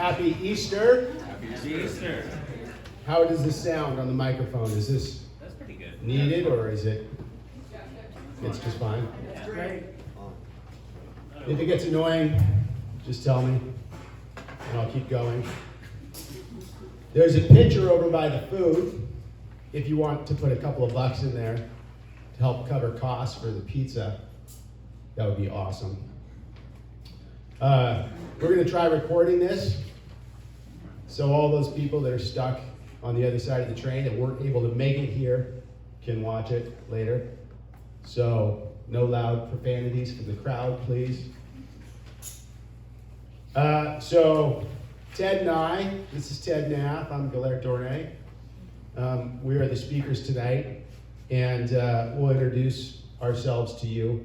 Happy Easter. Happy Easter. How does this sound on the microphone? Is this That's pretty good. needed or is it? It's just fine. That's great. If it gets annoying, just tell me and I'll keep going. There's a pitcher over by the food if you want to put a couple of bucks in there to help cover costs for the pizza. That would be awesome. We're going to try recording this so all those people that are stuck on the other side of the train that weren't able to make it here can watch it later. So no loud profanities from the crowd, please. So Ted and I, this is Ted Naff, I'm Gellert Dornay. We are the speakers tonight, and we'll introduce ourselves to you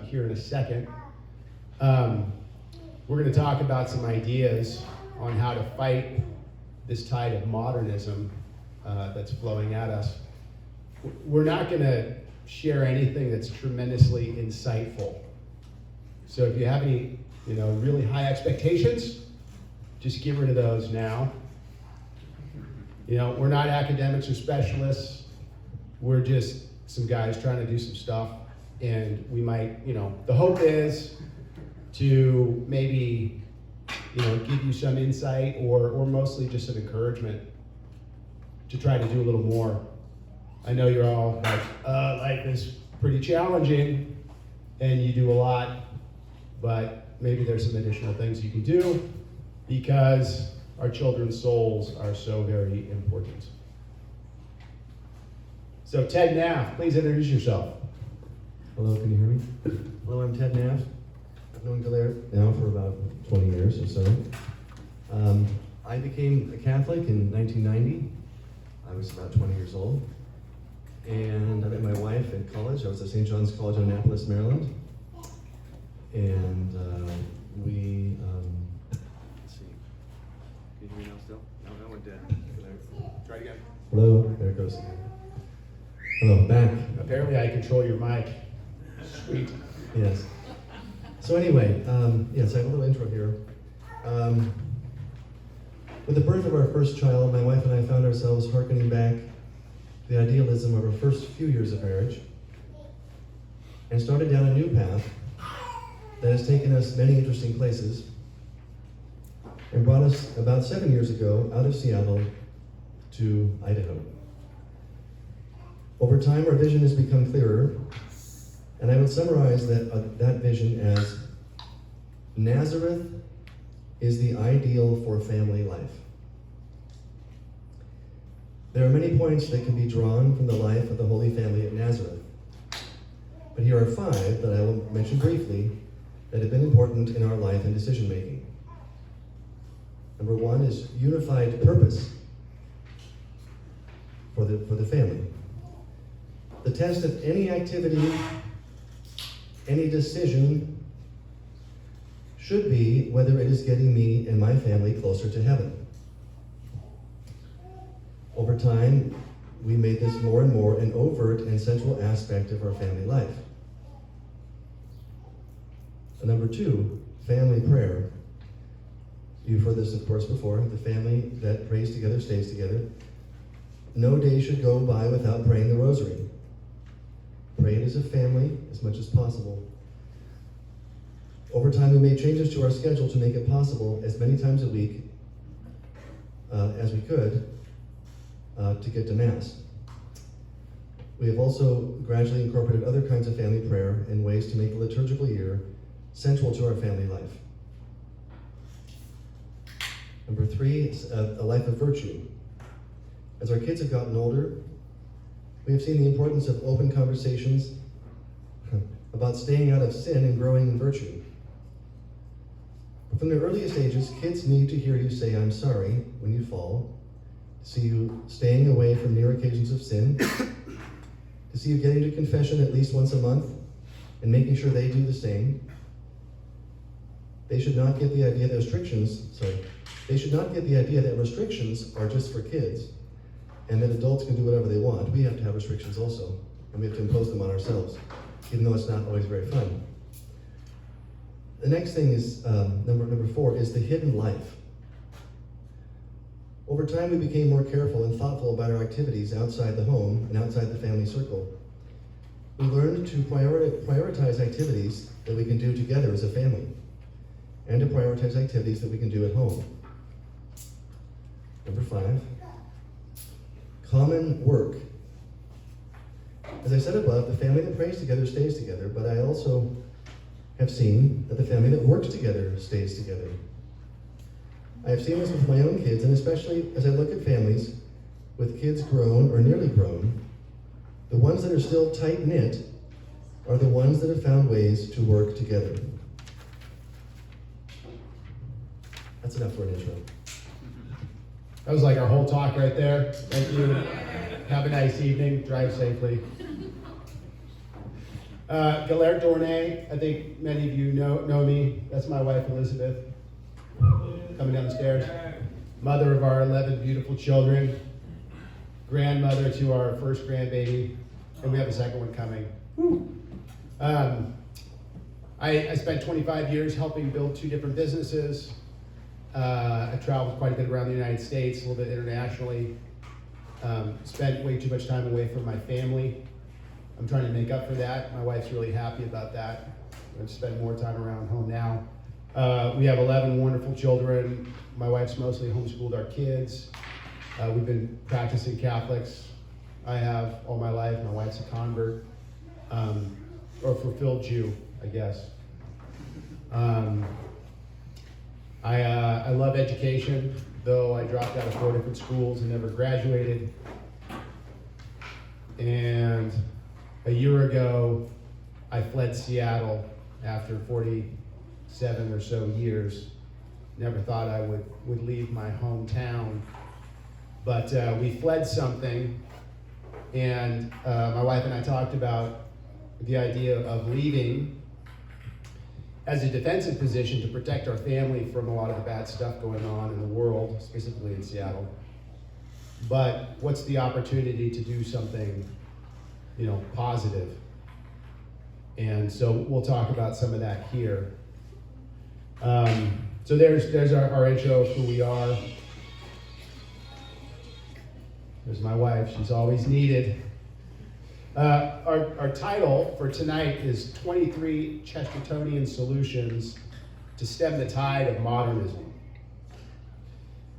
here in a second. We're going to talk about some ideas on how to fight this tide of modernism that's flowing at us. We're not going to share anything that's tremendously insightful. So if you have any, really high expectations, just get rid of those now. We're not academics or specialists. We're just some guys trying to do some stuff, and we might, the hope is to maybe, give you some insight or mostly just an encouragement to try to do a little more. I know you're all like, life is pretty challenging and you do a lot, but maybe there's some additional things you can do because our children's souls are so very important. So Ted Naff, please introduce yourself. Hello, can you hear me? Hello, I'm Ted Naff. I've known Gellert now for about 20 years or so. I became a Catholic in 1990. I was about 20 years old. And I met my wife at college. I was at St. John's College in Annapolis, Maryland. And let's see. Can you hear me now still? No, we're dead. Try it again. Hello, there it goes again. Hello, back. Apparently I control your mic. Sweet. Yes. So anyway, yes, I have a little intro here. With the birth of our first child, my wife and I found ourselves hearkening back to the idealism of our first few years of marriage and started down a new path that has taken us many interesting places and brought us about 7 years ago out of Seattle to Idaho. Over time, our vision has become clearer, and I would summarize that vision as Nazareth is the ideal for family life. There are many points that can be drawn from the life of the Holy Family at Nazareth, but here are 5 that I will mention briefly that have been important in our life and decision making. Number 1 is unified purpose for the family. The test of any activity, any decision, should be whether it is getting me and my family closer to heaven. Over time, we made this more and more an overt and central aspect of our family life. And number 2, family prayer. You've heard this, of course, before. The family that prays together stays together. No day should go by without praying the rosary. Pray it as a family as much as possible. Over time, we made changes to our schedule to make it possible as many times a week as we could to get to Mass. We have also gradually incorporated other kinds of family prayer and ways to make the liturgical year central to our family life. Number 3 is a life of virtue. As our kids have gotten older, we have seen the importance of open conversations about staying out of sin and growing in virtue. From the earliest ages, kids need to hear you say, "I'm sorry," when you fall, to see you staying away from near occasions of sin, to see you getting to confession at least once a month and making sure they do the same. They should not get the idea that restrictions are just for kids and that adults can do whatever they want. We have to have restrictions also, and we have to impose them on ourselves, even though it's not always very fun. The next thing is, number 4, is the hidden life. Over time, we became more careful and thoughtful about our activities outside the home and outside the family circle. We learned to prioritize activities that we can do together as a family, and to prioritize activities that we can do at home. Number 5, common work. As I said above, the family that prays together stays together, but I also have seen that the family that works together stays together. I have seen this with my own kids, and especially as I look at families with kids grown or nearly grown, the ones that are still tight-knit are the ones that have found ways to work together. That's enough for an intro. That was like our whole talk right there. Thank you. Have a nice evening. Drive safely. Gellert, Dornay, I think many of you know me. That's my wife, Elizabeth, coming down the stairs. Mother of our 11 beautiful children. Grandmother to our first grandbaby. And we have a second one coming. I spent 25 years helping build 2 different businesses. I traveled quite a bit around the United States, a little bit internationally. Spent way too much time away from my family. I'm trying to make up for that. My wife's really happy about that. I'm going to spend more time around home now. We have 11 wonderful children. My wife's mostly homeschooled our kids. We've been practicing Catholics. I have all my life. My wife's a convert, or a fulfilled Jew, I guess. I love education, though I dropped out of 4 different schools and never graduated. And a year ago, I fled Seattle after 47 or so years. Never thought I would leave my hometown. But we fled something, and my wife and I talked about the idea of leaving as a defensive position to protect our family from a lot of the bad stuff going on in the world, specifically in Seattle. But what's the opportunity to do something, positive? And so we'll talk about some of that here. So there's our intro of who we are. There's my wife, she's always needed. Our title for tonight is 23 Chestertonian Solutions to Stem the Tide of Modernism.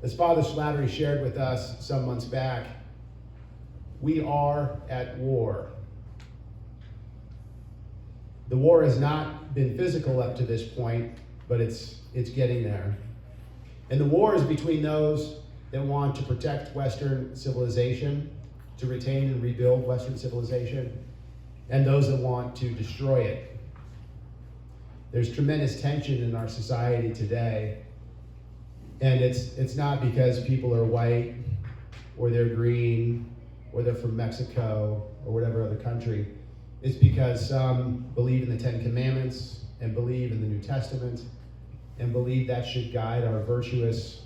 As Father Slattery shared with us some months back, we are at war. The war has not been physical up to this point, but it's getting there. And the war is between those that want to protect Western civilization, to retain and rebuild Western civilization, and those that want to destroy it. There's tremendous tension in our society today, and it's not because people are white, or they're green, or they're from Mexico, or whatever other country. It's because some believe in the 10 Commandments, and believe in the New Testament, and believe that should guide our virtuous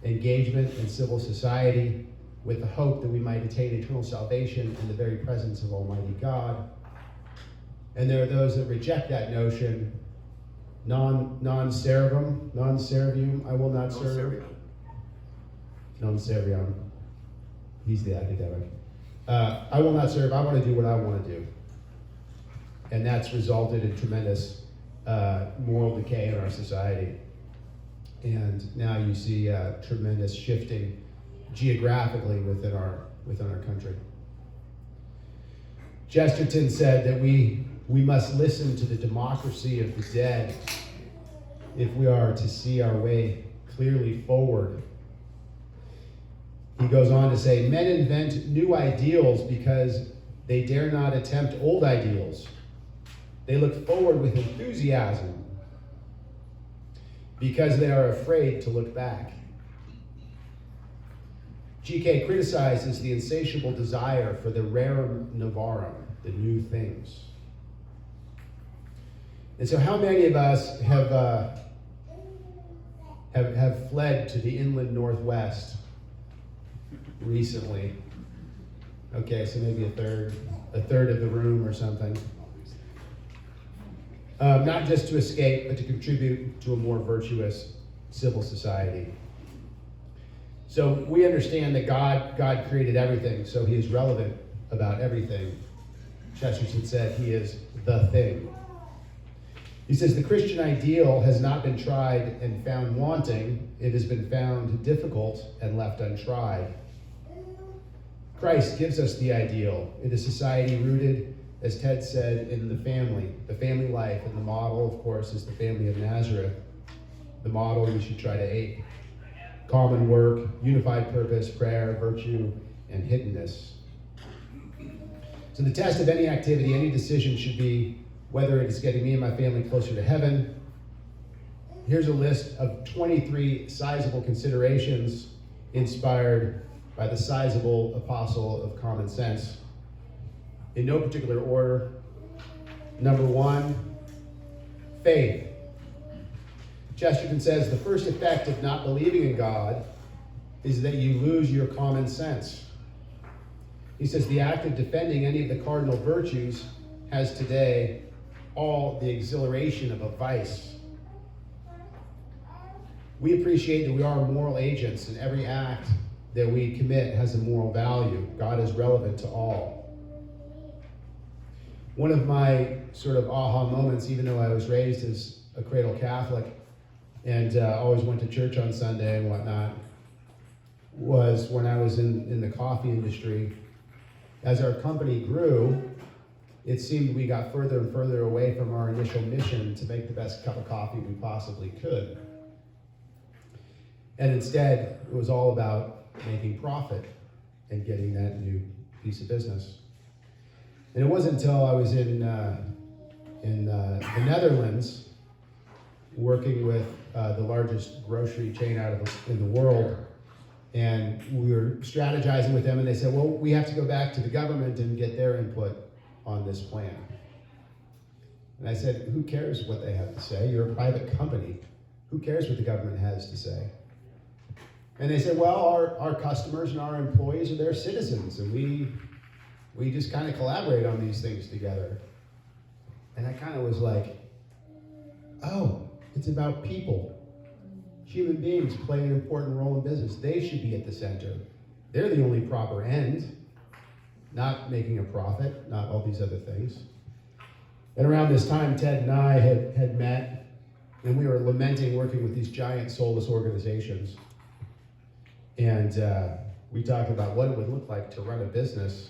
engagement in civil society, with the hope that we might attain eternal salvation in the very presence of Almighty God. And there are those that reject that notion, non servium, I will not serve. Non serviam. He's the academic. I will not serve, I want to do what I want to do. And that's resulted in tremendous moral decay in our society. And now you see tremendous shifting geographically within our country. Chesterton said that we must listen to the democracy of the dead if we are to see our way clearly forward. He goes on to say, men invent new ideals because they dare not attempt old ideals. They look forward with enthusiasm because they are afraid to look back. G.K. criticizes the insatiable desire for the rerum novarum, the new things. And so how many of us have fled to the inland northwest recently? Okay, so maybe a third of the room or something. Not just to escape, but to contribute to a more virtuous civil society. So we understand that God created everything, so he is relevant about everything. Chesterton said he is the thing. He says the Christian ideal has not been tried and found wanting. It has been found difficult and left untried. Christ gives us the ideal. It is society rooted, as Ted said, in the family life. And the model, of course, is the family of Nazareth. The model we should try to ape. Common work, unified purpose, prayer, virtue, and hiddenness. So the test of any activity, any decision should be whether it is getting me and my family closer to heaven. Here's a list of 23 sizable considerations inspired by the sizable apostle of common sense. In no particular order. Number 1, faith. Chesterton says the first effect of not believing in God is that you lose your common sense. He says the act of defending any of the cardinal virtues has today all the exhilaration of a vice. We appreciate that we are moral agents, and every act that we commit has a moral value. God is relevant to all. One of my sort of aha moments, even though I was raised as a cradle Catholic and always went to church on Sunday and whatnot, was when I was in the coffee industry. As our company grew, it seemed we got further and further away from our initial mission to make the best cup of coffee we possibly could. And instead, it was all about making profit and getting that new piece of business. And it wasn't until I was in the Netherlands, working with the largest grocery chain in the world, and we were strategizing with them, and they said, well, we have to go back to the government and get their input on this plan. And I said, who cares what they have to say? You're a private company. Who cares what the government has to say? And they said, well, our customers and our employees are their citizens, and we just kind of collaborate on these things together. And I kind of was like, oh, it's about people. Human beings play an important role in business. They should be at the center. They're the only proper end, not making a profit, not all these other things. And around this time, Ted and I had met, and we were lamenting working with these giant soulless organizations. And we talked about what it would look like to run a business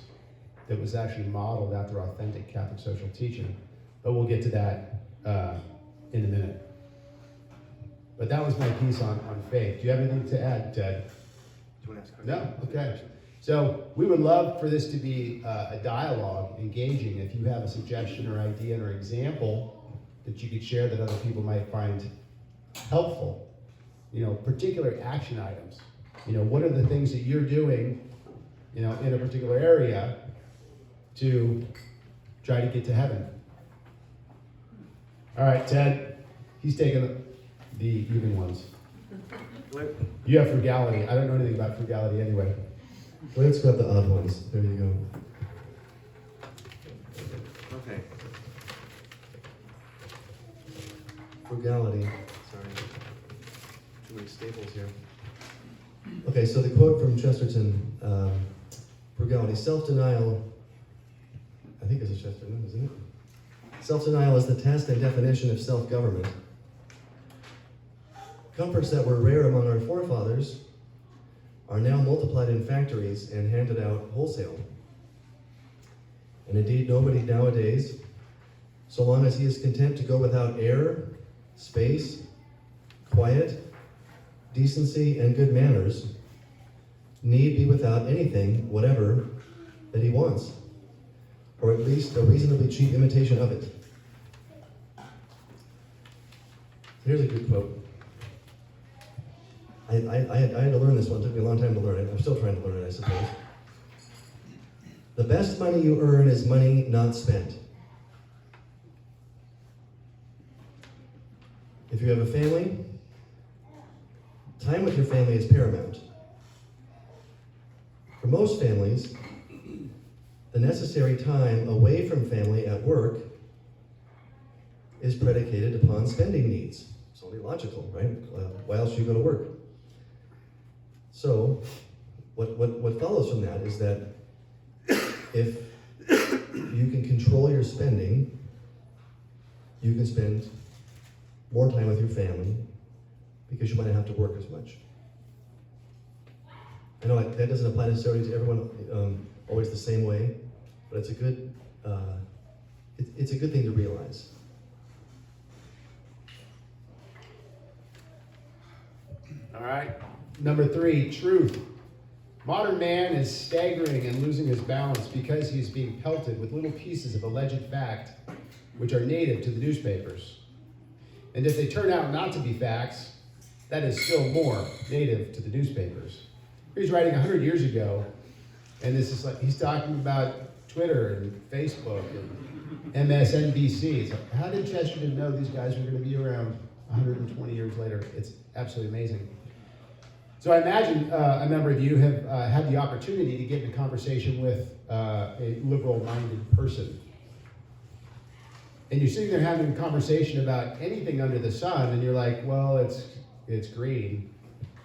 that was actually modeled after authentic Catholic social teaching. But we'll get to that in a minute. But that was my piece on faith. Do you have anything to add, Ted? Do you want to ask a question? No? Okay. So we would love for this to be a dialogue, engaging. If you have a suggestion or idea or example that you could share that other people might find helpful, particular action items. What are the things that you're doing, in a particular area to try to get to heaven? All right, Ted, he's taking the even ones. You have frugality. I don't know anything about frugality anyway. Let's grab the odd ones. There you go. Okay. Frugality. Sorry. Too many staples here. Okay, so the quote from Chesterton, frugality, self-denial, I think it's a Chesterton, isn't it? Self-denial is the test and definition of self-government. Comforts that were rare among our forefathers are now multiplied in factories and handed out wholesale. And indeed, nobody nowadays, so long as he is content to go without air, space, quiet, decency, and good manners, need be without anything, whatever, that he wants, or at least a reasonably cheap imitation of it. Here's a good quote. I had to learn this one. It took me a long time to learn it. I'm still trying to learn it, I suppose. The best money you earn is money not spent. If you have a family, time with your family is paramount. For most families, the necessary time away from family at work is predicated upon spending needs. It's only logical, right? Why else should you go to work? So, what follows from that is that if you can control your spending, you can spend more time with your family because you might not have to work as much. I know that doesn't apply necessarily to everyone always the same way, but it's a good it's a good thing to realize. All right. Number 3, truth. Modern man is staggering and losing his balance because he's being pelted with little pieces of alleged fact which are native to the newspapers. And if they turn out not to be facts, that is still more native to the newspapers. He's writing 100 years ago, and this is like, he's talking about Twitter and Facebook and MSNBC. It's like, how did Chesterton know these guys were going to be around 120 years later? It's absolutely amazing. So I imagine a number of you have had the opportunity to get in a conversation with a liberal-minded person. And you're sitting there having a conversation about anything under the sun, and you're like, well, it's green.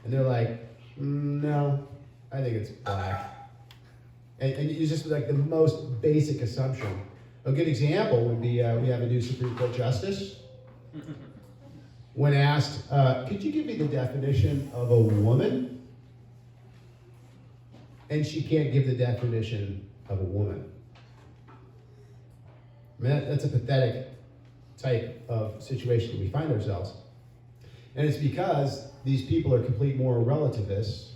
And they're like, no, I think it's black. And it's just like the most basic assumption. A good example would be we have a new Supreme Court justice. When asked, could you give me the definition of a woman? And she can't give the definition of a woman. I mean, that's a pathetic type of situation we find ourselves. And it's because these people are complete moral relativists.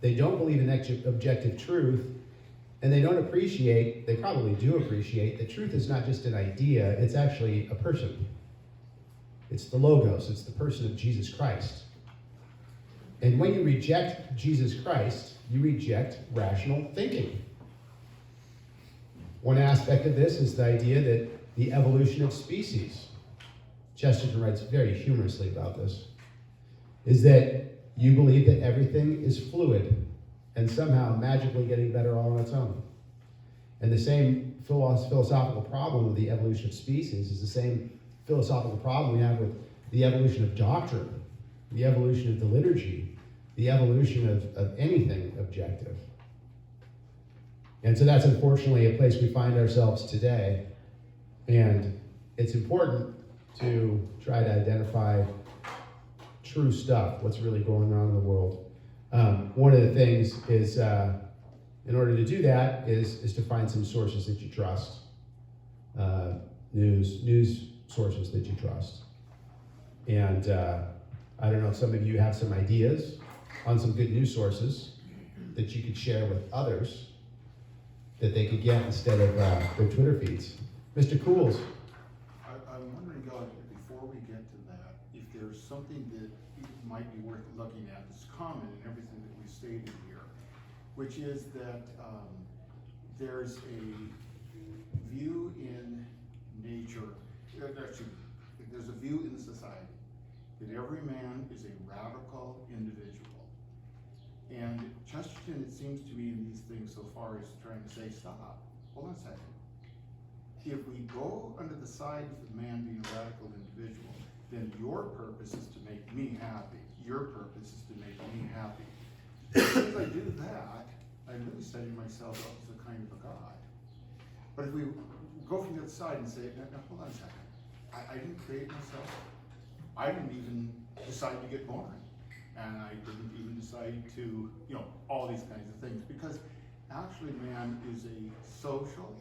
They don't believe in objective truth, and they don't appreciate, they probably do appreciate, that truth is not just an idea, it's actually a person. It's the Logos, it's the person of Jesus Christ. And when you reject Jesus Christ, you reject rational thinking. One aspect of this is the idea that the evolution of species, Chesterton writes very humorously about this, is that you believe that everything is fluid and somehow magically getting better all on its own. And the same philosophical problem with the evolution of species is the same philosophical problem we have with the evolution of doctrine, the evolution of the liturgy, the evolution of anything objective. And so that's unfortunately a place we find ourselves today. And it's important to try to identify true stuff, what's really going on in the world. One of the things is, in order to do that, is to find some sources that you trust. News sources that you trust. And I don't know if some of you have some ideas on some good news sources that you could share with others that they could get instead of their Twitter feeds. Mr. Cools. I'm wondering, before we get to that, if there's something that might be worth looking at that's common in everything that we stated here, which is that there's a view in nature, actually, there's a view in society that every man is a radical individual. And Chesterton, it seems to me, in these things so far is trying to say, stop, hold on a second. If we go under the side of the man being a radical individual, then your purpose is to make me happy. Your purpose is to make me happy. As soon as I do that, I'm really setting myself up as a kind of a god. But if we go from the other side and say, now hold on a second, I didn't create myself. I didn't even decide to get born. And I didn't even decide to, all these kinds of things. Because actually man is a social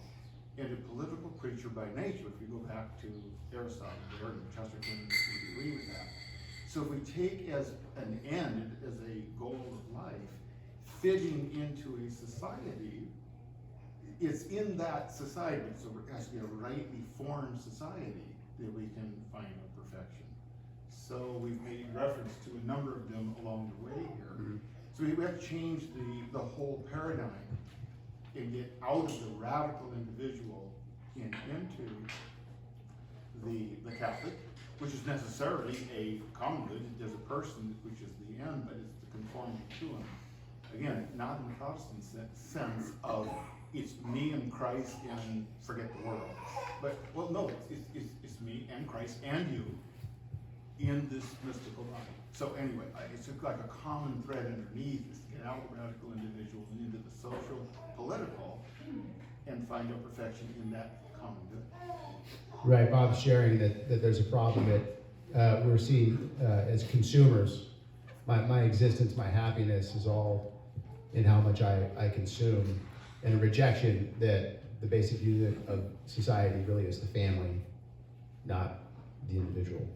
and a political creature by nature. If you go back to Aristotle there and Chesterton, we agree with that. So if we take as an end, as a goal of life, fitting into a society, it's in that society, so it has to be a rightly formed society, that we can find our perfection. So we've made reference to a number of them along the way here. Mm-hmm. So we have to change the whole paradigm and get out of the radical individual and into the Catholic, which is necessarily a common good. There's a person, which is the end, but it's the conformity to him. Again, not in the Protestant sense of it's me and Christ and forget the world. But, well, no, it's me and Christ and you. in this mystical life. So anyway, it's like a common thread underneath is to get out of radical individuals and into the social, political, and find out perfection in that common good. Right, Bob's sharing that there's a problem that we're seeing as consumers. My existence, my happiness is all in how much I consume, and a rejection that the basic unit of society really is the family, not the individual.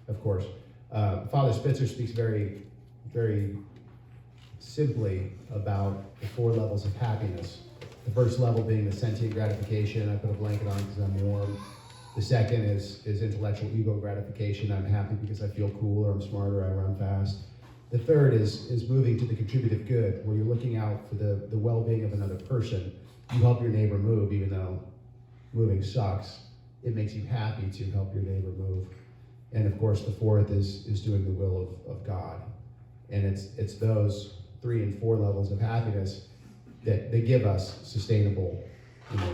Of course, Father Spitzer speaks very, very simply about the 4 levels of happiness. The first level being the sentient gratification. I put a blanket on because I'm warm. The second is intellectual ego gratification. I'm happy because I feel cool, or I'm smart, or I run fast. The third is moving to the contributive good, where you're looking out for the well-being of another person. You help your neighbor move, even though moving sucks. It makes you happy to help your neighbor move. And of course, the fourth is doing the will of God. And it's those 3 and 4 levels of happiness that they give us sustainable,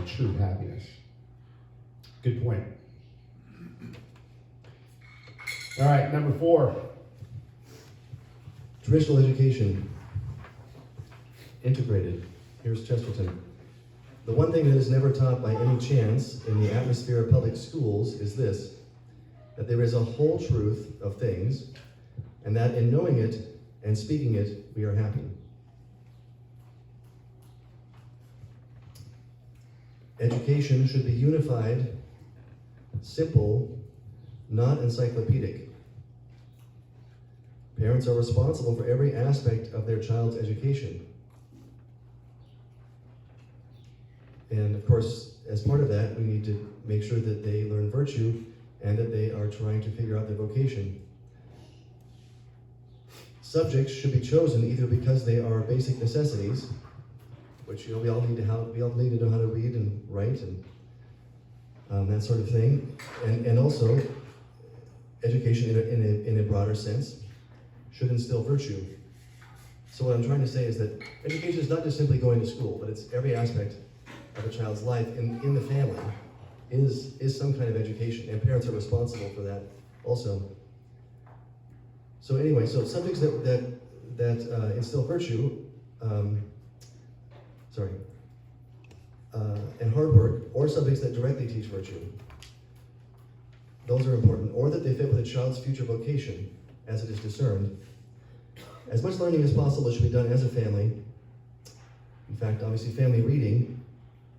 true happiness. Good point. All right, number 4. Traditional education, integrated. Here's Chesterton. The one thing that is never taught by any chance in the atmosphere of public schools is this, that there is a whole truth of things, and that in knowing it and speaking it, we are happy. Education should be unified, simple, not encyclopedic. Parents are responsible for every aspect of their child's education. And of course, as part of that, we need to make sure that they learn virtue and that they are trying to figure out their vocation. Subjects should be chosen either because they are basic necessities, which we all need to know how to read and write and that sort of thing, and also education in a broader sense should instill virtue. So what I'm trying to say is that education is not just simply going to school, but it's every aspect of a child's life in the family is some kind of education, and parents are responsible for that also. So anyway, so subjects that instill virtue, and hard work, or subjects that directly teach virtue, those are important, or that they fit with a child's future vocation as it is discerned. As much learning as possible should be done as a family. In fact, obviously, family reading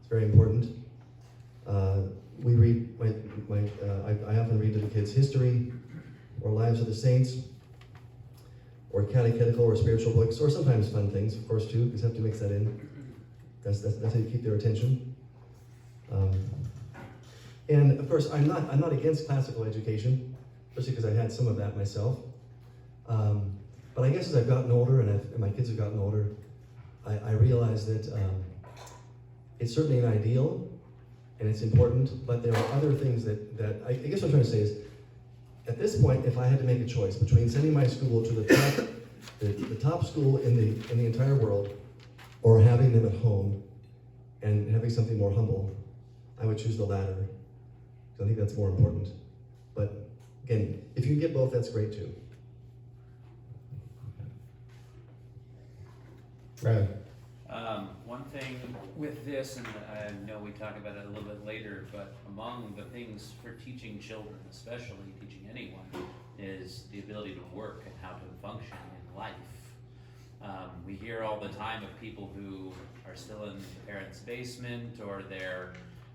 is very important. We read. I often read to the kids history, or Lives of the Saints, or catechetical or spiritual books, or sometimes fun things, of course, too, because you have to mix that in. That's how you keep their attention. And of course, I'm not against classical education, especially because I had some of that myself. But I guess as I've gotten older and my kids have gotten older, I realize that it's certainly an ideal and it's important, but there are other things that I guess what I'm trying to say is, at this point, if I had to make a choice between sending my school to the top school in the entire world, or having them at home and having something more humble, I would choose the latter. So I think that's more important. But again, if you can get both, that's great too. Right. One thing with this, and I know we talk about it a little bit later, but among the things for teaching children, especially teaching anyone, is the ability to work and how to function in life. We hear all the time of people who are still in the parents' basement, or they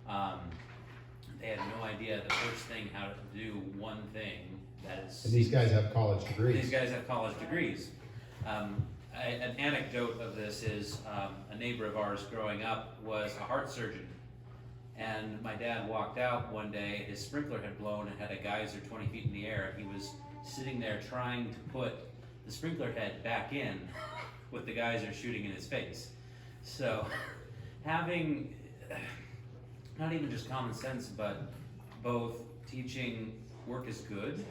had no idea the first thing how to do one thing. That is. And these guys have college degrees. These guys have college degrees. An anecdote of this is a neighbor of ours growing up was a heart surgeon, and my dad walked out one day. His sprinkler had blown and had a geyser 20 feet in the air. He was sitting there trying to put the sprinkler head back in with the geyser shooting in his face. So having not even just common sense, but both teaching work is good,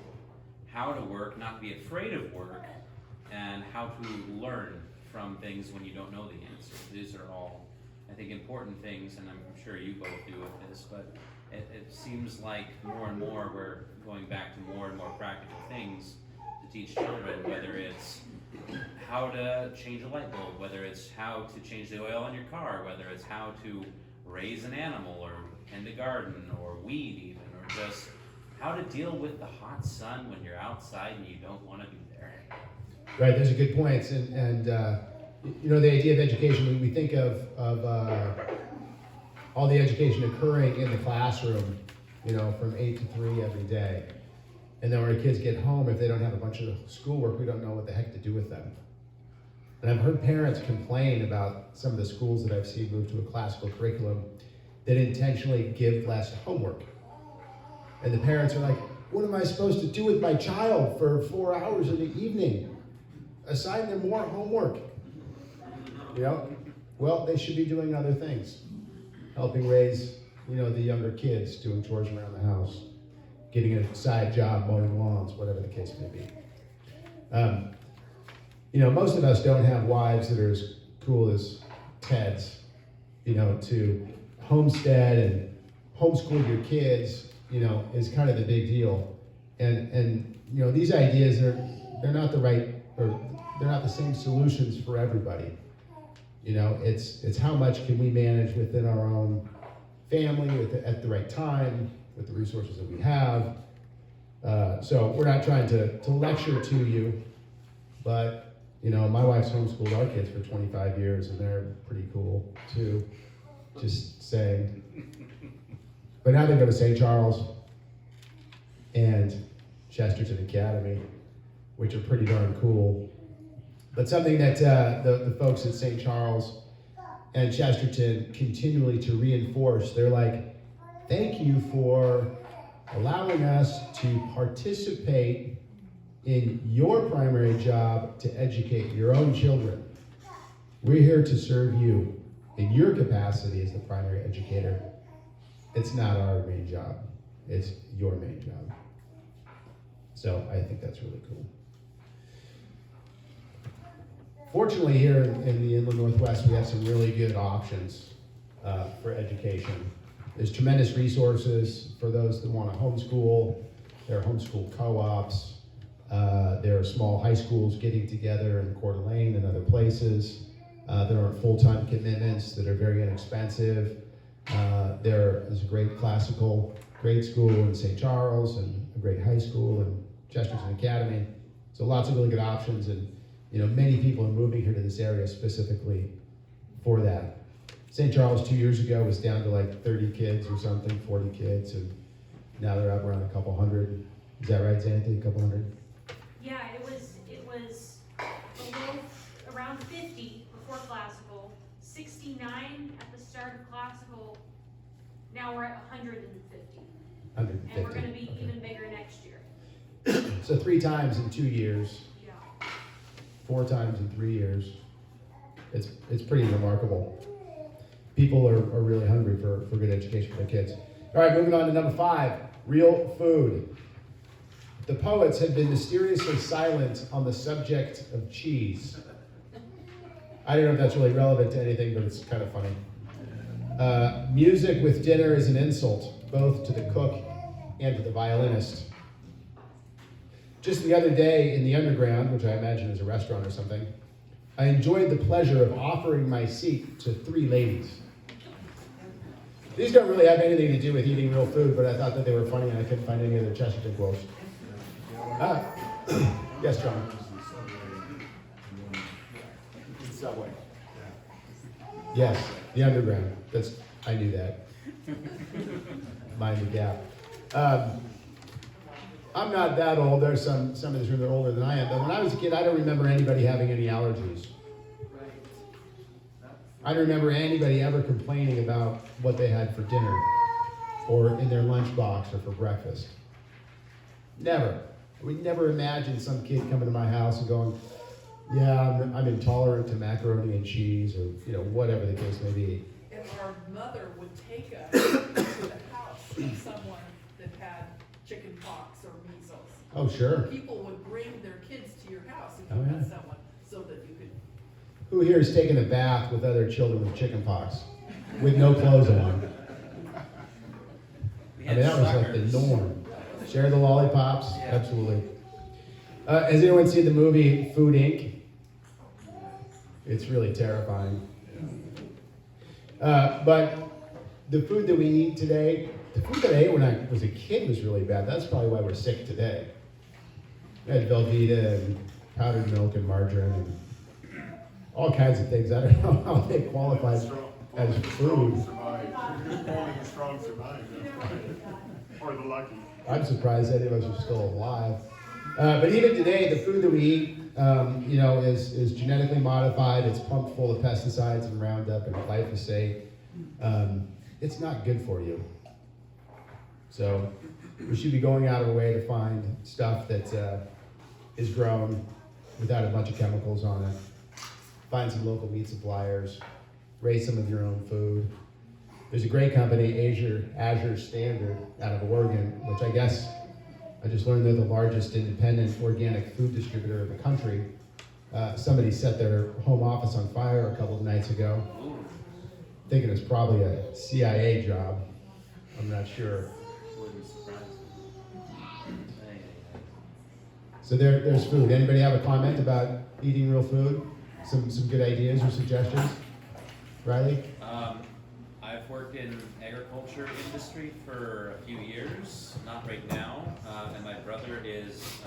how to work, not to be afraid of work, and how to learn from things when you don't know the answer. These are all, I think, important things, and I'm sure you both do with this, but it seems like more and more we're going back to more and more practical things to teach children, whether it's how to change a light bulb, whether it's how to change the oil on your car, whether it's how to raise an animal or tend a garden or weed even, or just how to deal with the hot sun when you're outside and you don't want to be there. Right, those are good points, and you know, the idea of education, when we think of all the education occurring in the classroom, you know, from 8 to 3 every day. And then when our kids get home, if they don't have a bunch of schoolwork, we don't know what the heck to do with them. And I've heard parents complain about some of the schools that I've seen move to a classical curriculum that intentionally give less homework. And the parents are like, what am I supposed to do with my child for 4 hours in the evening? Assign them more homework. You know, well, they should be doing other things. Helping raise, you know, the younger kids, doing chores around the house, getting a side job, mowing lawns, whatever the case may be. You know, most of us don't have wives that are as cool as Ted's, you know, to homestead and homeschool your kids, you know, is kind of the big deal. And you know, these ideas they're not the right, or they're not the same solutions for everybody. You know, it's how much can we manage within our own family at the right time with the resources that we have. So we're not trying to lecture to you, but you know, my wife's homeschooled our kids for 25 years, and they're pretty cool too. Just saying. But now they go to St. Charles and Chesterton Academy, which are pretty darn cool. But something that the folks at St. Charles and Chesterton continually to reinforce, they're like, thank you for allowing us to participate in your primary job to educate your own children. We're here to serve you in your capacity as the primary educator. It's not our main job, it's your main job. So I think that's really cool. Fortunately, here in the Inland Northwest, we have some really good options for education. There's tremendous resources for those that want to homeschool. There are homeschool co-ops. There are small high schools getting together in Coeur d'Alene and other places. There are full-time commitments that are very inexpensive. There is a great classical grade school in St. Charles and a great high school in Chesterton Academy. So lots of really good options, and you know, many people are moving here to this area specifically for that. St. Charles 2 years ago was down to like 30 kids or something, 40 kids, and now they're up around a couple hundred. Is that right, Xanthi? A couple hundred? Yeah, it was below, around 50 before classical, 69 at the start of classical. Now we're at 150. 150. And we're going to be Okay. even bigger next year. So 3 times in 2 years, Yeah. 4 times in 3 years. It's pretty remarkable. People are really hungry for good education for their kids. All right, moving on to number 5, real food. The poets had been mysteriously silent on the subject of cheese. I don't know if that's really relevant to anything, but it's kind of funny. Music with dinner is an insult, both to the cook and to the violinist. Just the other day in the Underground, which I imagine is a restaurant or something, I enjoyed the pleasure of offering my seat to 3 ladies. These don't really have anything to do with eating real food, but I thought that they were funny and I couldn't find any other Chesterton quotes. Yes, John? Subway. Yes, the Underground. I knew that. Mind the gap. I'm not that old. There's some in this room that are older than I am. But when I was a kid, I don't remember anybody having any allergies. I don't remember anybody ever complaining about what they had for dinner or in their lunchbox or for breakfast. Never. We never imagined some kid coming to my house and going, yeah, I'm intolerant to macaroni and cheese, or whatever the case may be. And our mother would take us to the house of someone that had chicken pox or measles. Oh, sure. People would bring their kids to your house if Oh, you had yeah. someone, so that you could. Who here has taken a bath with other children with chicken pox with no clothes on? I mean, that was like the Suckers. norm. Share the lollipops, Yeah. absolutely. Has anyone seen the movie Food Inc.? It's really terrifying. But the food that we eat today, the food that I ate when I was a kid was really bad. That's probably why we're sick today. I had Velveeta and powdered milk and margarine and all kinds of things. I don't know how they qualify as Only the strong food. survive. Only the strong survive, that's right. Or the lucky. I'm surprised any of us are still alive. But even today, the food that we eat, is genetically modified. It's pumped full of pesticides and Roundup and glyphosate. It's not good for you. So we should be going out of our way to find stuff that is grown without a bunch of chemicals on it. Find some local meat suppliers. Raise some of your own food. There's a great company, Azure Standard, out of Oregon, which I guess I just learned they're the largest independent organic food distributor in the country. Somebody set their home office on fire a couple of nights ago. Thinking it's probably a CIA job. I'm not sure. Wouldn't surprise me. So there's food. Anybody have a comment about eating real food? Some good ideas or suggestions? Riley? I've worked in agriculture industry for a few years, not right now, and my brother is,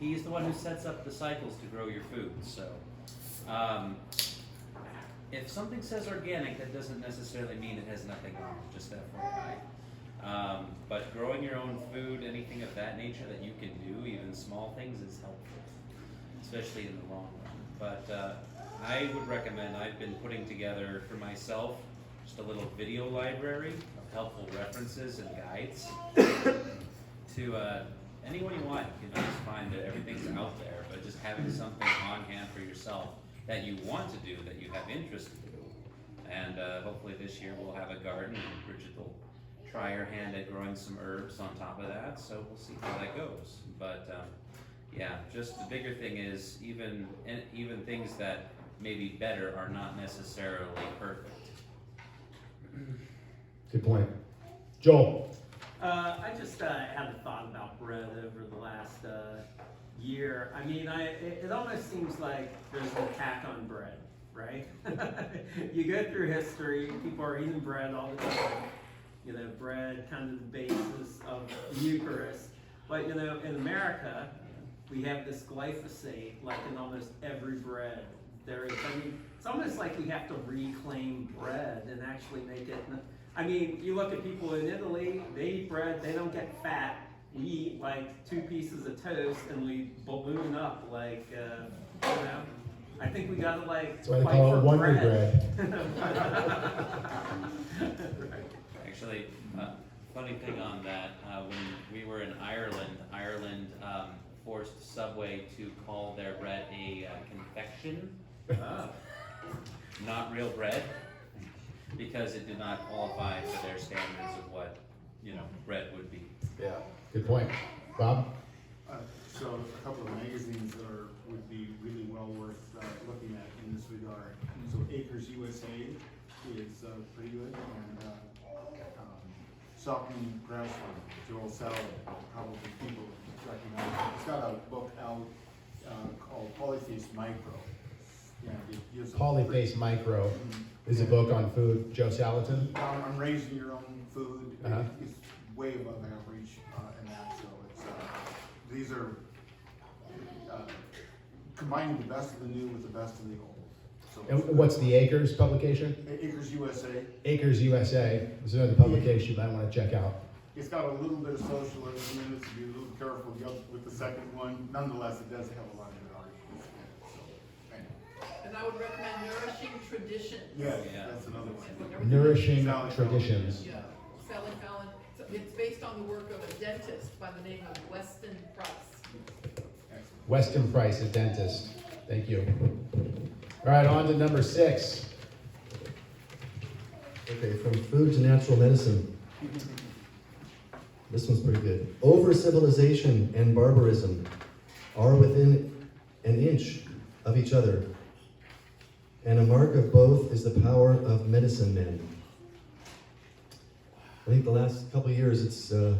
he's the one who sets up the cycles to grow your food, so. If something says organic, that doesn't necessarily mean it has nothing on it, just FYI. But growing your own food, anything of that nature that you can do, even small things, is helpful, especially in the long run. But I would recommend, I've been putting together for myself just a little video library of helpful references and guides to anyone you want. You can just find that everything's out there, but just having something on hand for yourself that you want to do, that you have interest to do. And hopefully this year we'll have a garden, and Bridget will try her hand at growing some herbs on top of that, so we'll see how that goes. But yeah, just the bigger thing is even things that may be better are not necessarily perfect. Good point. Joel? I just had a thought about bread over the last year. I mean, it almost seems like there's an attack on bread, right? You go through history, people are eating bread all the time. You know, bread kind of the basis of the Eucharist. But you know, in America, we have this glyphosate like in almost every bread. There is, I mean, it's almost like we have to reclaim bread and actually make it. I mean, you look at people in Italy, they eat bread, they don't get fat. We eat like 2 pieces of toast and we balloon up like, you know. I think we gotta like That's why they fight call for it Wonder Bread. Right. Actually, funny thing on that, when we were in Ireland forced Subway to call their bread a confection, not real bread, because it did not qualify for their standards of what, you know, bread would be. Yeah. Good point. Bob? So a couple of magazines that would be really well worth looking at in this regard. So Acres USA is pretty good, and Softening Grassland, Joel Salad, probably people recognize it. It's got a book out called Polyface Micro. Yeah, it gives Polyface Micro is a book on food. Joe Salatin? on raising your own food. Uh-huh. It's way above average in that, so it's, these are combining the best of the new with the best of the old. So And what's the Acres publication? Acres USA, Acres USA is another publication you might want to check out. it's got a little bit of socialism in it, so be a little careful with the second one. Nonetheless, it does have a lot of good arguments. So, anyway. And I would recommend Nourishing Traditions. Yes, Yeah. that's another one. Nourishing Sally Traditions. Yeah, Sally Fallon. So it's based on the work of a dentist by the name of Weston Price. Excellent. Weston Price, a dentist. Thank you. All right, on to number 6. Okay, from food to natural medicine. This one's pretty good. Over-civilization and barbarism are within an inch of each other, and a mark of both is the power of medicine men. I think the last couple of years, it's what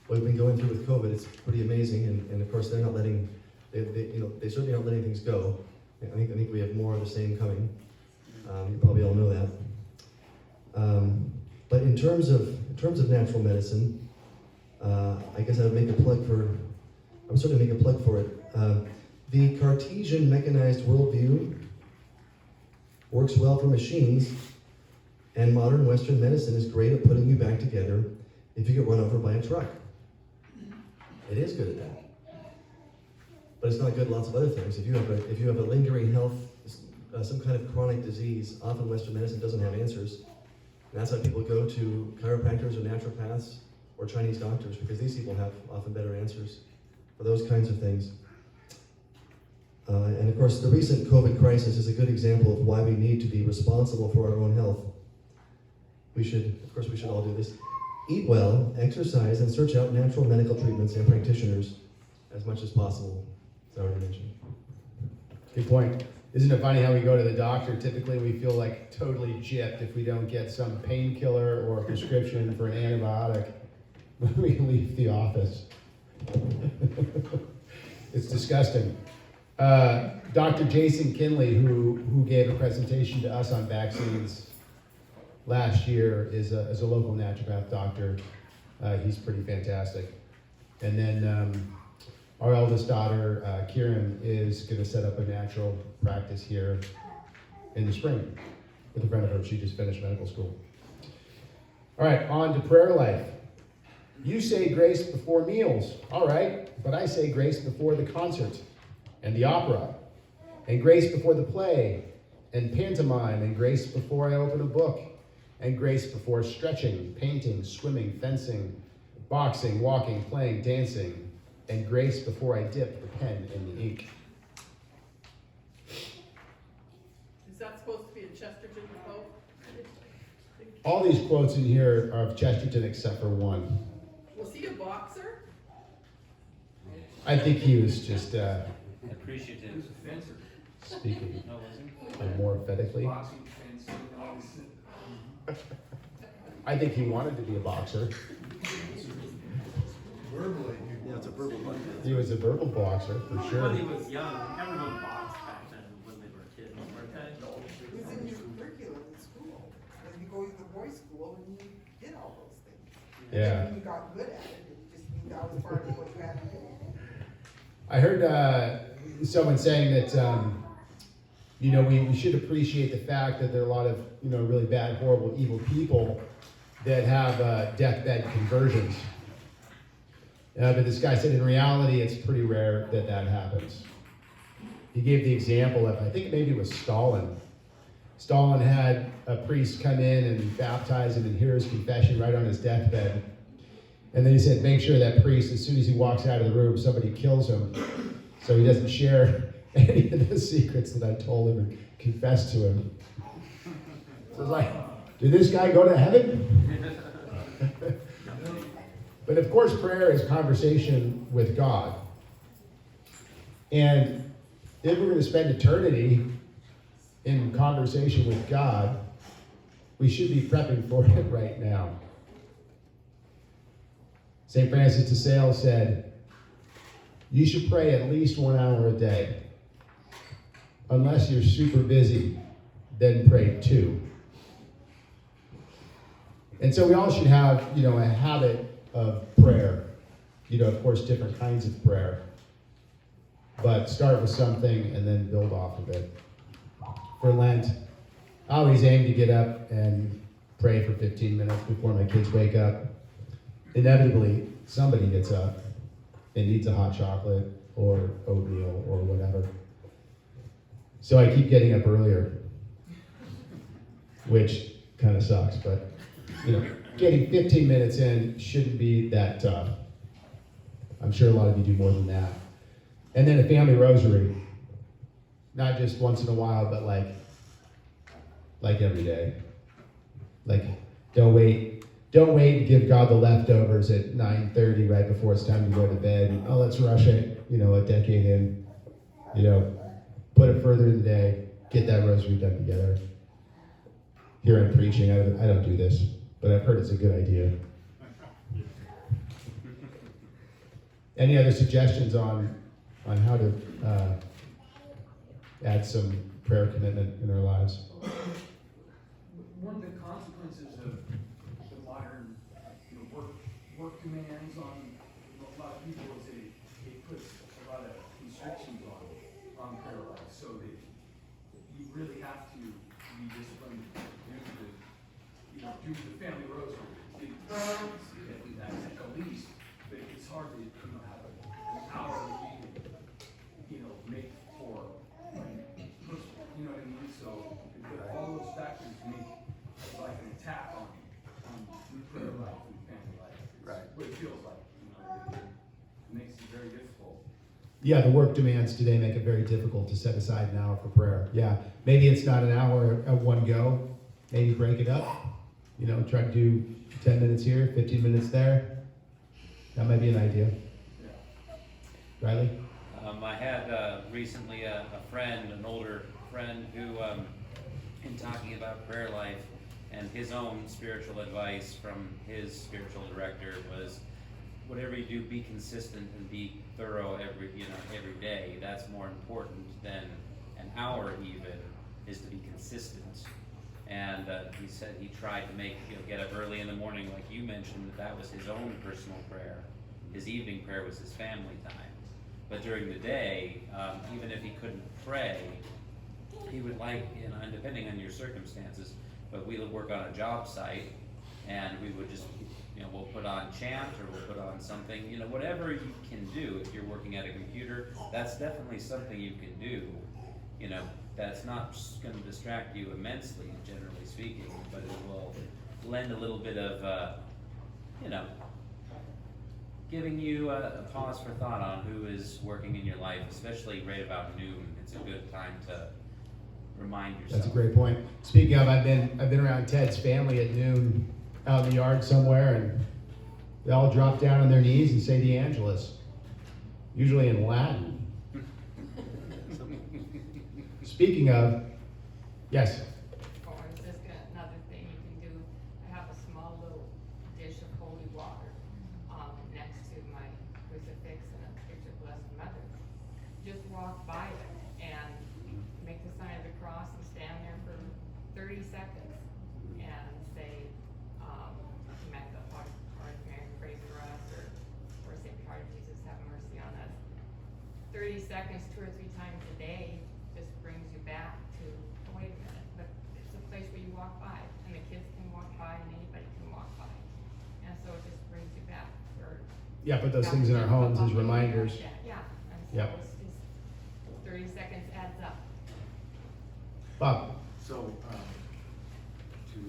we've been going through with COVID. It's pretty amazing, and of course they're not letting, they certainly aren't letting things go. I think we have more of the same coming. You probably all know that. But in terms of natural medicine, I guess I would make a plug for. I'm sort of make a plug for it. The Cartesian mechanized worldview works well for machines, and modern Western medicine is great at putting you back together if you get run over by a truck. It is good at that. But it's not good at lots of other things. If you have a lingering health, some kind of chronic disease, often Western medicine doesn't have answers. And that's why people go to chiropractors or naturopaths or Chinese doctors, because these people have often better answers for those kinds of things. And of course, the recent COVID crisis is a good example of why we need to be responsible for our own health. We should all do this. Eat well, exercise, and search out natural medical treatments and practitioners as much as possible, as I already mentioned. Good point. Isn't it funny how we go to the doctor, typically we feel like totally gypped if we don't get some painkiller or a prescription for an antibiotic when we leave the office. It's disgusting. Dr. Jason Kinley, who gave a presentation to us on vaccines last year, is a local naturopath doctor. He's pretty fantastic. And then our eldest daughter, Kieran, is going to set up a natural practice here in the spring with a friend of hers. She just finished medical school. All right, on to prayer life. You say grace before meals. All right, but I say grace before the concert and the opera, and grace before the play, and pantomime, and grace before I open a book, and grace before stretching, painting, swimming, fencing, boxing, walking, playing, dancing, and grace before I dip the pen in the ink. Is that supposed to be a Chesterton quote? All these quotes in here are of Chesterton except for one. Was he a boxer? I think he was just Appreciative. speaking No, wasn't more emphatically. I think he wanted to be a boxer. Yeah, it's a verbal one. He was a verbal boxer, for When sure. he was young, everyone boxed back then when they were kids, weren't they? It was in your curriculum in school. When you go to the boys' school and you did all those things. And Yeah. then when you got good at it, it just knew that was part of what you had to do. I heard someone saying that, we should appreciate the fact that there are a lot of, really bad, horrible, evil people that have deathbed conversions. But this guy said in reality, it's pretty rare that happens. He gave the example of, I think maybe it was Stalin. Stalin had a priest come in and baptize him and hear his confession right on his deathbed. And then he said, make sure that priest, as soon as he walks out of the room, somebody kills him so he doesn't share any of the secrets that I told him and confess to him. So it's like, did this guy go to heaven? But of course, prayer is conversation with God. And if we're going to spend eternity in conversation with God, we should be prepping for it right now. St. Francis de Sales said, you should pray at least 1 hour a day. Unless you're super busy, then pray 2. And so we all should have, a habit of prayer. Of course, different kinds of prayer. But start with something and then build off of it. For Lent, I always aim to get up and pray for 15 minutes before my kids wake up. Inevitably, somebody gets up and needs a hot chocolate or oatmeal or whatever. So I keep getting up earlier, which kind of sucks, but getting 15 minutes in shouldn't be that tough. I'm sure a lot of you do more than that. And then a family rosary, not just once in a while, but like every day. Like, don't wait and give God the leftovers at 9:30 right before it's time to go to bed. Oh, let's rush it, a decade in. Put it further in the day, get that rosary done together. Here I'm preaching, I don't do this. but I've heard it's a good idea. Any other suggestions on how to add some prayer commitment in our lives? One of the consequences of the modern work demands on a lot of people is it puts a lot of constrictions on prayer life, so that you really have to be disciplined to do the family rosary, at the least. But it's hard to have an hour that you can make for personal, you know what I mean? So all those factors make like an attack on prayer life and family life. Right. What it feels like, it makes it very difficult. Yeah, the work demands today make it very difficult to set aside an hour for prayer. Yeah, maybe it's not an hour at one go. Maybe break it up. Try to do 10 minutes here, 15 minutes there. That might be an idea. Yeah. Riley? I had recently a friend, an older friend, who, in talking about prayer life and his own spiritual advice from his spiritual director was, whatever you do, be consistent and be thorough every day. That's more important than an hour even, is to be consistent. And he said he tried to get up early in the morning, like you mentioned, that was his own personal prayer. His evening prayer was his family time. But during the day, even if he couldn't pray, he would and depending on your circumstances, but we would work on a job site, and we would just, we'll put on chant, or we'll put on something, whatever you can do. If you're working at a computer, that's definitely something you can do. That's not going to distract you immensely, generally speaking, but it will lend a little bit of, giving you a pause for thought on who is working in your life, especially right about noon. It's a good time to remind yourself. That's a great point. Speaking of, I've been around Ted's family at noon out in the yard somewhere, and they all drop down on their knees and say the Angelus, usually in Latin. Speaking of, yes. Or is this another thing you can do? I have a small little dish of holy water next to my crucifix and a picture of Blessed Mother. Just walk by it and make the sign of the cross and stand there for 30 seconds and say, Samantha, Heart of Mary, pray for us, or Saint Heart of Jesus, have mercy on us. 30 seconds, 2 or 3 times a day, just brings you back to, oh, wait a minute, but it's a place where you walk by, and the kids can walk by, and anybody can walk by. And so it just brings you back. Yeah, put those things in our homes as reminders. Yeah, and so Yep. it's just, 30 seconds adds up. Bob? So, to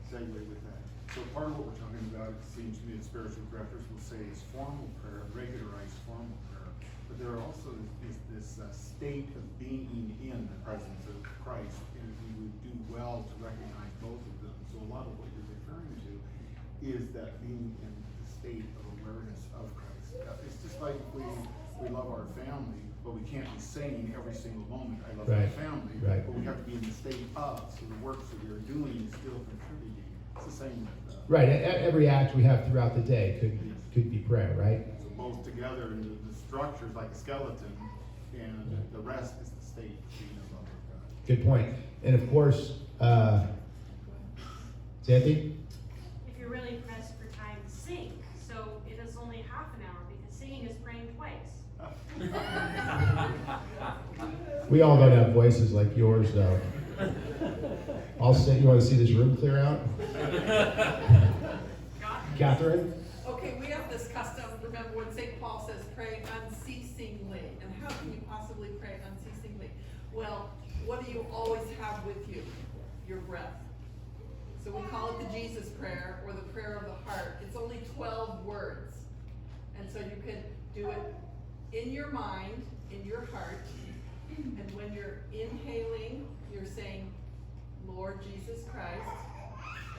segue with that, so part of what we're talking about, it seems to me, that spiritual directors will say is formal prayer, regularized formal prayer. But there also is this state of being in the presence of Christ, and we would do well to recognize both of them. So a lot of what you're referring to is that being in the state of awareness of Christ. It's just like we love our family, but we can't be saying every single moment, I love my family. Right. But we have to be in the state of, so the works that we're doing is still contributing. It's the same with Right, every act we have throughout the day could be prayer, right? So both together, and the structure's like a skeleton, and the rest is the state of being a lover of God. Good point. And of course, Sandy? If you're really pressed for time, sing. So it is only half an hour, because singing is praying twice. We all don't have voices like yours, though. I'll say, you want to see this room clear out? Catherine? Okay, we have this custom, remember when St. Paul says pray unceasingly, and how can you possibly pray unceasingly? Well, what do you always have with you? Your breath. So we call it the Jesus prayer, or the prayer of the heart. It's only 12 words. And so you can do it in your mind, in your heart, and when you're inhaling, you're saying, Lord Jesus Christ,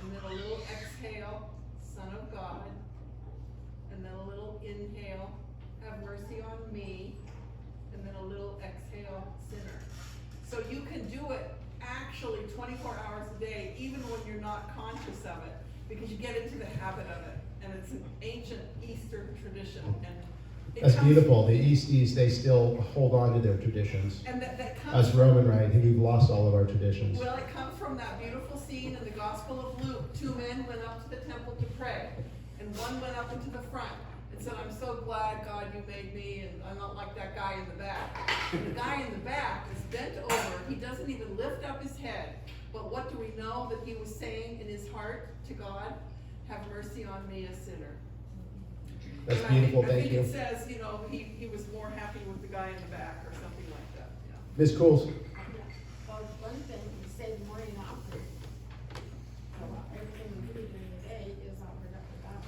and then a little exhale, Son of God, and then a little inhale, have mercy on me, and then a little exhale, sinner. So you can do it actually 24 hours a day, even when you're not conscious of it. because you get into the habit of it, and it's an ancient Eastern tradition, and it That's comes- beautiful. The East, they still hold on to their traditions. And that comes Us Roman, right? We've lost all of our traditions. Well, it comes from that beautiful scene in the Gospel of Luke. 2 men went up to the temple to pray, and one went up into the front and said, "I'm so glad, God, you made me, and I'm not like that guy in the back." And the guy in the back is bent over. He doesn't even lift up his head. But what do we know that he was saying in his heart to God? "Have mercy on me, a sinner." That's And beautiful, I thank you. think it says, he was more happy with the guy in the back or something like that, yeah. Ms. Cools? Well, one thing, you say the morning offering. So everything we do during the day is offered up to God.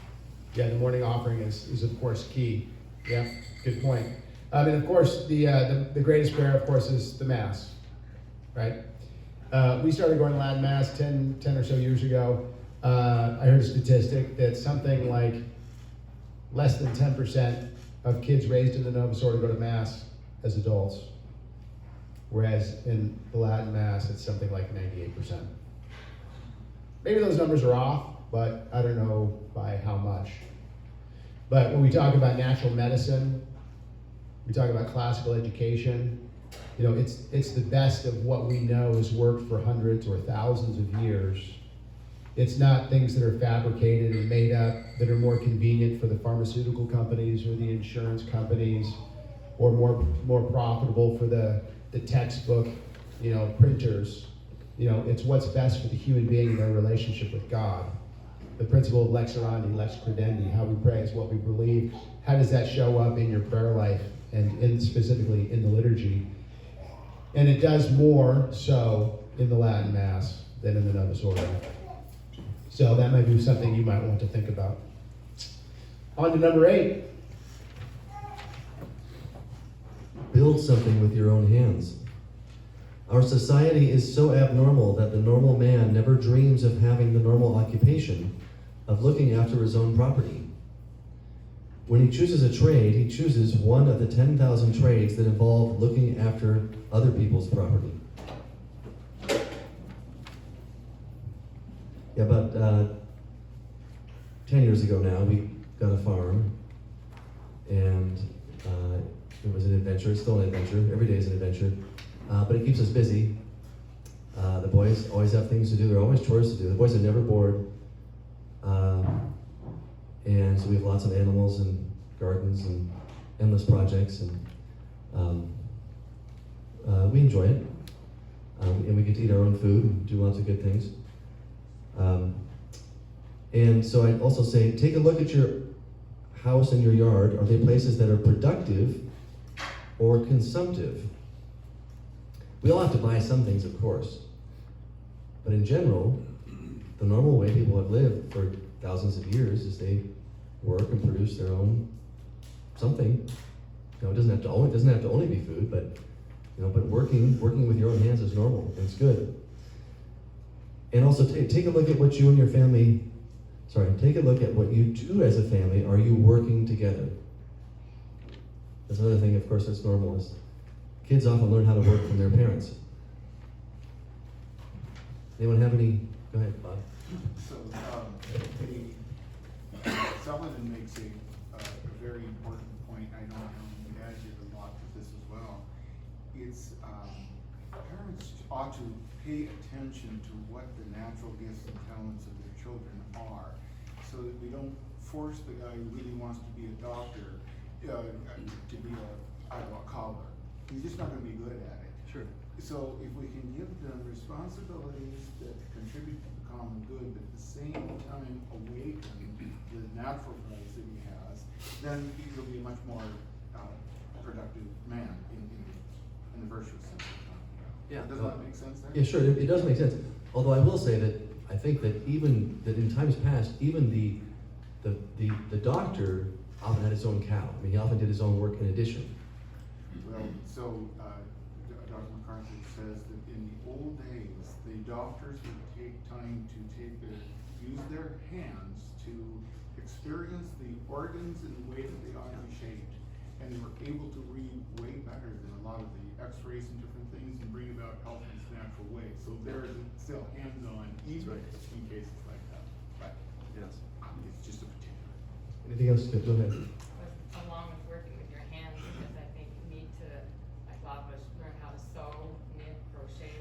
Yeah, the morning offering is of course key. Yeah, good point. And of course, the greatest prayer, of course, is the Mass, right? We started going to Latin Mass 10 or so years ago. I heard a statistic that something like less than 10% of kids raised in the Novus Ordo go to Mass as adults, whereas in the Latin Mass, it's something like 98%. Maybe those numbers are off, but I don't know by how much. But when we talk about natural medicine, we talk about classical education, it's the best of what we know has worked for hundreds or thousands of years. It's not things that are fabricated and made up that are more convenient for the pharmaceutical companies or the insurance companies, or more profitable for the textbook, printers. It's what's best for the human being in their relationship with God. The principle of lex orandi, lex credendi, how we pray is what we believe. How does that show up in your prayer life and specifically in the liturgy? And it does more so in the Latin Mass than in the Novus Ordo. So that might be something you might want to think about. On to number 8. Build something with your own hands. Our society is so abnormal that the normal man never dreams of having the normal occupation of looking after his own property. When he chooses a trade, he chooses one of the 10,000 trades that involve looking after other people's property. Yeah, about 10 years ago now, we got a farm, and it was an adventure. It's still an adventure. Every day is an adventure, but it keeps us busy. The boys always have things to do. There are always chores to do. The boys are never bored, and so we have lots of animals and gardens and endless projects, and we enjoy it. And we get to eat our own food and do lots of good things. And so I'd also say, take a look at your house and your yard. Are they places that are productive or consumptive? We all have to buy some things, of course. But in general, the normal way people have lived for thousands of years is they work and produce their own something. It doesn't have to only be food, but but working with your own hands is normal. It's good. And also take a look at what you and your family, take a look at what you do as a family. Are you working together? That's another thing, of course, that's normal, is kids often learn how to work from their parents. Anyone have any? Go ahead, Bob. So, Sullivan makes a very important point. I know he added a lot to this as well. It's, parents ought to pay attention to what the natural gifts and talents of their children are, so that we don't force the guy who really wants to be a doctor to be a cobbler. He's just not gonna be good at it. Sure. So if we can give them responsibilities that contribute to the common good, but at the same time awaken the natural place that he has, then he'll be a much more productive man in the virtuous sense of time. Yeah. Does that make sense there? Yeah, sure, it does make sense. Although I will say that I think that even that in times past, even the doctor often had his own cow. I mean, he often did his own work in addition. Well, so Dr. MacArthur says that in the old days, the doctors would take time to use their hands to experience the organs in the way that they ought to be shaped, and they were able to read way better than a lot of the x-rays and different things and bring about health in its natural way. So there is still hands-on, even in cases like that. Right. Yes. It's just a particular. Anything else? Go ahead. Along with working with your hands, because I think you need to, like a lot of us, learn how to sew, knit, crochet,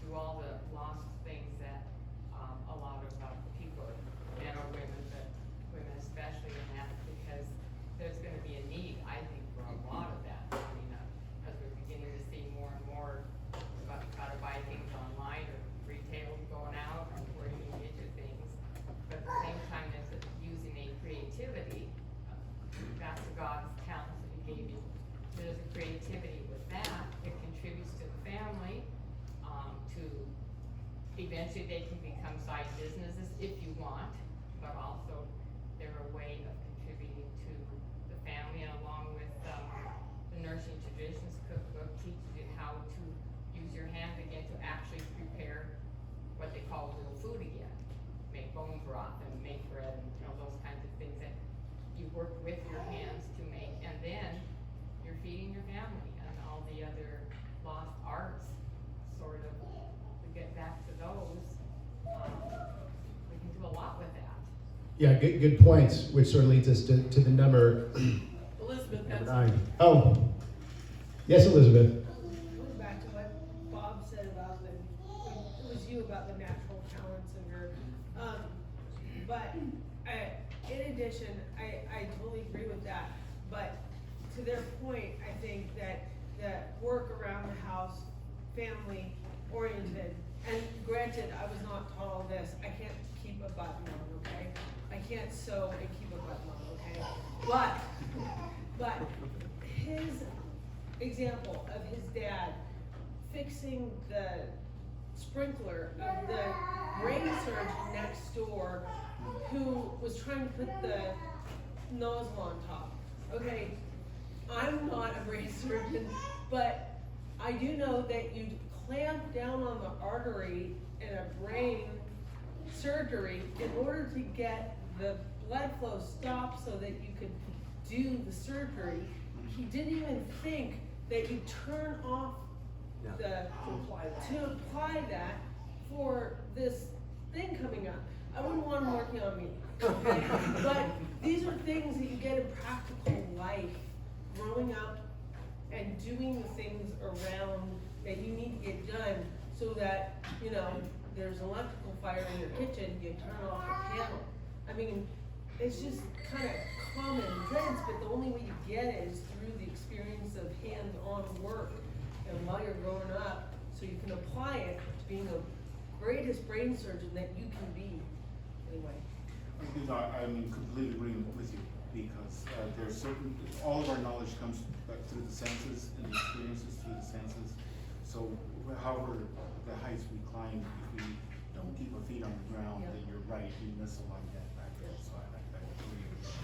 do all the lost things that, a lot of people, men or women, but women especially in that, because there's gonna be a need, I think, for a lot of that. I mean, as we're beginning to see more and more about how to buy things online or retail going out, or where you can get your things. But at the same time, there's using a creativity, back to God's talents that He gave you. There's a creativity with that. It contributes to the family, to eventually they can become side businesses if you want, but also they're a way of contributing to the family, and along with the Nursing Traditions cookbook teaches you how to use your hands again to actually prepare what they call real food again. Make bone broth and make bread and those kinds of things that you work with your hands to make, and then you're feeding your family and all the other lost arts, sort of, to get back to those. We can do a lot with that. Yeah, good points, which sort of leads us to the number Elizabeth, number that's. 9. Oh, yes, Elizabeth. Going back to what Bob said about it was you about the natural talents and your, but in addition, I totally agree with that. But to their point, I think that the work around the house, family oriented, and granted, I was not taught all this. I can't keep a button on, okay? I can't sew and keep a button on, okay? But his example of his dad fixing the sprinkler of the brain surgeon next door who was trying to put the nozzle on top. Okay, I'm not a brain surgeon, but I do know that you clamp down on the artery in a brain surgery in order to get the blood flow stopped so that you could do the surgery. He didn't even think that you turn off to apply that for this thing coming up. I wouldn't want him working on me. Okay? But these are things that you get in practical life, growing up and doing the things around that you need to get done so that, there's an electrical fire in your kitchen, you turn off the panel. I mean, it's just kind of common sense, but the only way you get it is through the experience of hands-on work. And while you're growing up, so you can apply it to being the greatest brain surgeon that you can be. Anyway. I'm in complete agreement with you, because there's certain, all of our knowledge comes back through the senses and the experiences through the senses. So however the heights we climb, if we don't keep our feet on the ground, then you're right, we miss a lot of that back there. So I agree with you.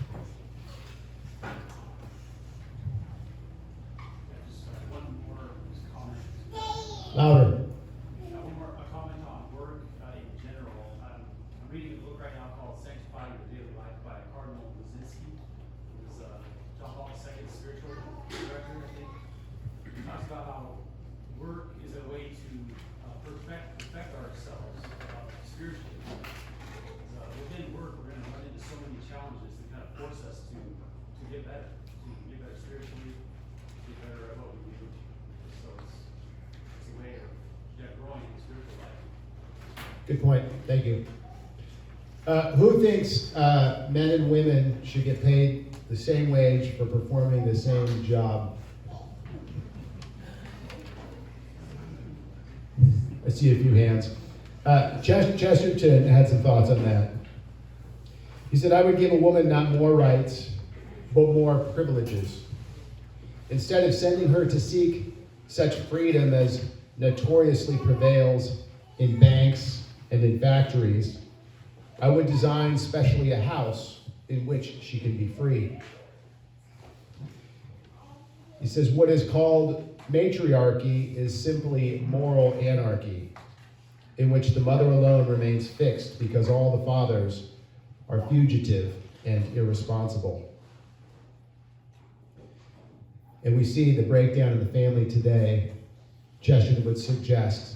Just one more comment. Louder. One more comment on work in general. I'm reading a book right now called Sanctify Your Daily Life by Cardinal Brzezinski. It was John Paul II's spiritual director, I think. He talks about how work is a way to perfect ourselves spiritually. Within work, we're going to run into so many challenges that kind of force us to get better spiritually, get better at what we do. So it's a way of growing in spiritual life. Good point. Thank you. Who thinks men and women should get paid the same wage for performing the same job? I see a few hands. Chesterton had some thoughts on that. He said, I would give a woman not more rights, but more privileges. Instead of sending her to seek such freedom as notoriously prevails in banks and in factories, I would design specially a house in which she can be free. He says, what is called matriarchy is simply moral anarchy, in which the mother alone remains fixed because all the fathers are fugitive and irresponsible. And we see the breakdown in the family today. Chesterton would suggest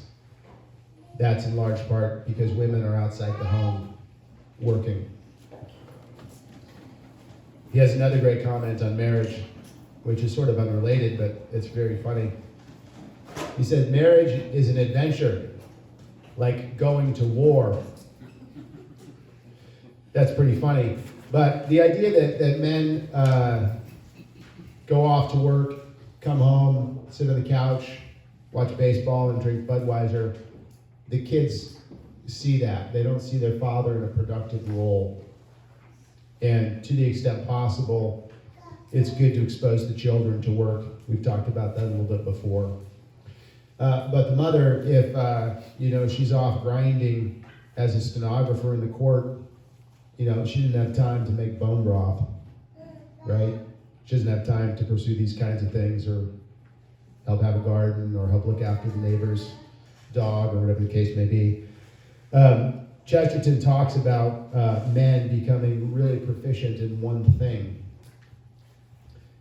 that's in large part because women are outside the home working. He has another great comment on marriage, which is sort of unrelated, but it's very funny. He said, marriage is an adventure, like going to war. That's pretty funny. But the idea that men go off to work, come home, sit on the couch, watch baseball, and drink Budweiser, the kids see that. They don't see their father in a productive role. And to the extent possible, it's good to expose the children to work. We've talked about that a little bit before. But the mother, if she's off grinding as a stenographer in the court, she didn't have time to make bone broth, right? She doesn't have time to pursue these kinds of things, or help have a garden, or help look after the neighbor's dog, or whatever the case may be. Chesterton talks about men becoming really proficient in one thing.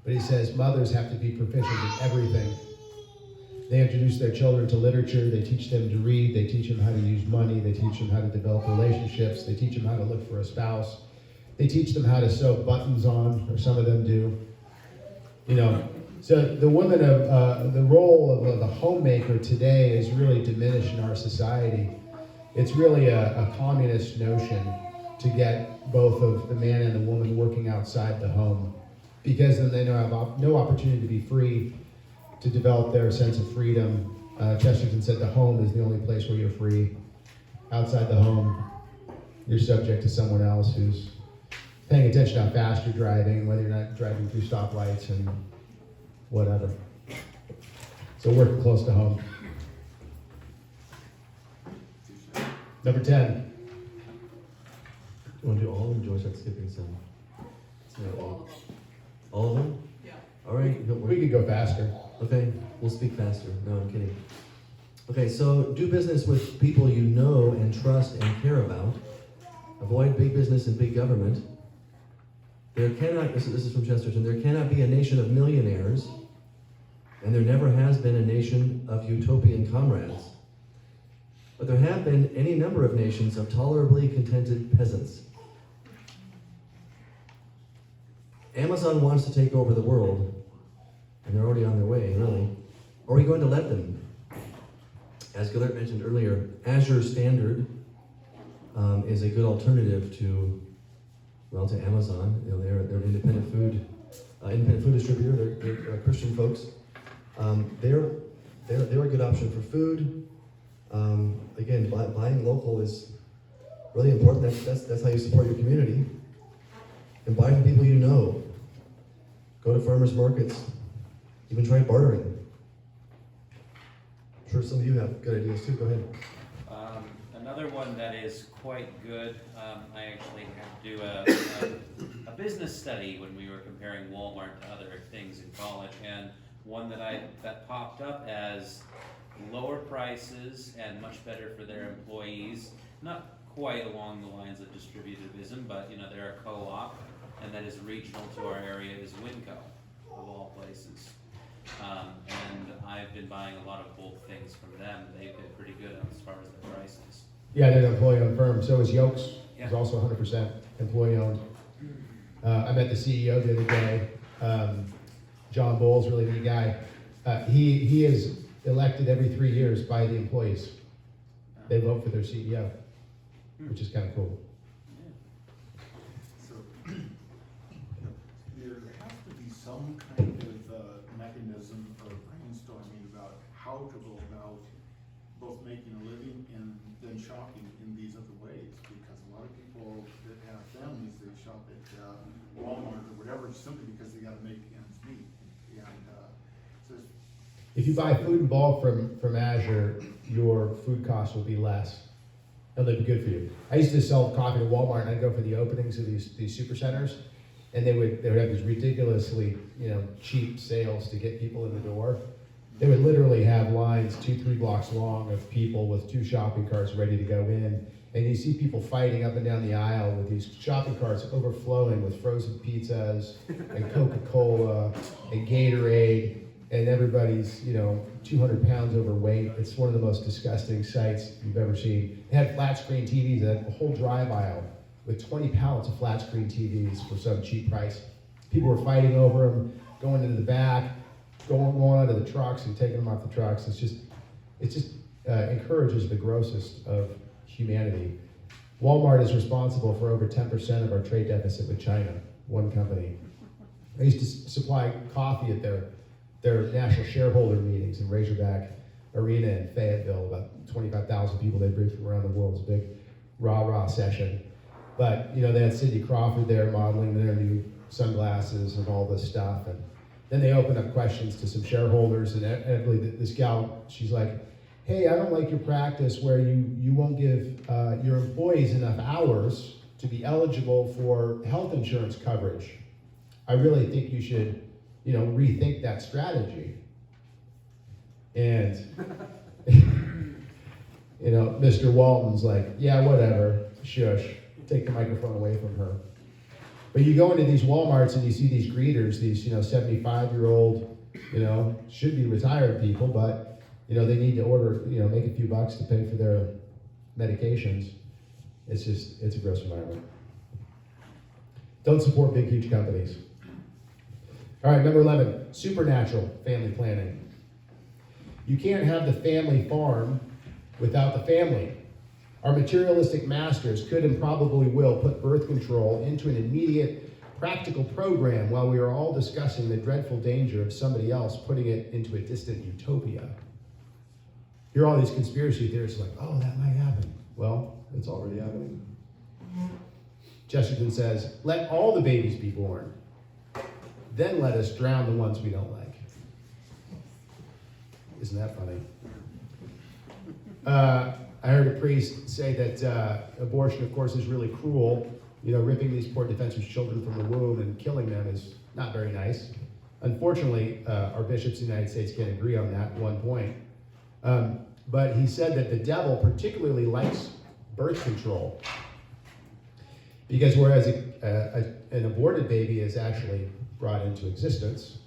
But he says mothers have to be proficient in everything. They introduce their children to literature, they teach them to read, they teach them how to use money, they teach them how to develop relationships, they teach them how to look for a spouse, they teach them how to sew buttons on, or some of them do. So the woman the role of the homemaker today is really diminished in our society. It's really a communist notion to get both of the man and the woman working outside the home, because then they have no opportunity to be free, to develop their sense of freedom. Chesterton said the home is the only place where you're free. Outside the home, you're subject to someone else who's paying attention to how fast you're driving, whether you're not driving through stoplights and whatever. So working close to home. Number 10. You want to do all of them? Do you want to start skipping some? All of them. All of them? Yeah. All right. Don't We worry. could go faster. Okay, we'll speak faster. No, I'm kidding. Okay, so do business with people you know and trust and care about. Avoid big business and big government. There cannot, this is from Chesterton, there cannot be a nation of millionaires, and there never has been a nation of utopian comrades. But there have been any number of nations of tolerably contented peasants. Amazon wants to take over the world, and they're already on their way, really. Or are we going to let them? As Gellert mentioned earlier, Azure Standard is a good alternative to Amazon. They're an independent food distributor. They're Christian folks. They're a good option for food. Again, buying local is really important. That's how you support your community. And buy from people you know. Go to farmers markets. Even try bartering. I'm sure some of you have good ideas too. Go ahead. Another one that is quite good, I actually had to do a business study when we were comparing Walmart to other things in college, and one that popped up as lower prices and much better for their employees, not quite along the lines of distributivism, but they're a co-op, and that is regional to our area, is Winco, of all places. And I've been buying a lot of bulk things from them. They've been pretty good as far as their prices. Yeah, they're an employee-owned firm. So is Yokes. Yeah. It's also 100% employee-owned. I met the CEO the other day. John Bowles, really neat guy. He is elected every 3 years by the employees. They vote for their CEO, which is kind of cool. So, there has to be some kind of mechanism or brainstorming about how to go about both making a living and then shopping in these other ways, because a lot of people that have families, they shop at Walmart or whatever simply because they gotta make ends meet. And so If you buy food in bulk from Azure, your food costs will be less. And they'll be good for you. I used to sell coffee to Walmart, and I'd go for the openings of these super centers, and they would have these ridiculously cheap sales to get people in the door. They would literally have lines 2-3 blocks long of people with 2 shopping carts ready to go in, and you see people fighting up and down the aisle with these shopping carts overflowing with frozen pizzas and Coca-Cola and Gatorade, and everybody's 200 pounds overweight. It's one of the most disgusting sights you've ever seen. They had flat screen TVs, they had a whole drive aisle with 20 pallets of flat screen TVs for some cheap price. people were fighting over them, going into the back, going onto the trucks and taking them off the trucks. It just encourages the grossest of humanity. Walmart is responsible for over 10% of our trade deficit with China, one company. I used to supply coffee at their national shareholder meetings in Razorback Arena in Fayetteville. About 25,000 people they bring from around the world. It's a big rah-rah session. But, you know, they had Cindy Crawford there modeling their new sunglasses and all this stuff. And then they opened up questions to some shareholders, and Emily, this gal, she's like, hey, I don't like your practice where you won't give your employees enough hours to be eligible for health insurance coverage. I really think you should, you know, rethink that strategy. And, you know, Mr. Walton's like, yeah, whatever, shush, take the microphone away from her. But you go into these Walmarts and you see these greeters, these, you know, 75-year-old, you know, should be retired people, but, you know, they need to order, you know, make a few bucks to pay for their medications. It's just, it's a gross environment. Don't support big, huge companies. All right, number 11, supernatural family planning. You can't have the family farm without the family. Our materialistic masters could and probably will put birth control into an immediate practical program while we are all discussing the dreadful danger of somebody else putting it into a distant utopia. Hear all these conspiracy theorists like, oh, that might happen. Well, it's already happening. Chesterton says, let all the babies be born. Then let us drown the ones we don't like. Isn't that funny? I heard a priest say that abortion, of course, is really cruel. You know, ripping these poor defenseless children from the womb and killing them is not very nice. Unfortunately, our bishops in the United States can't agree on that at one point. But he said that the devil particularly likes birth control. Because whereas an aborted baby is actually brought into existence,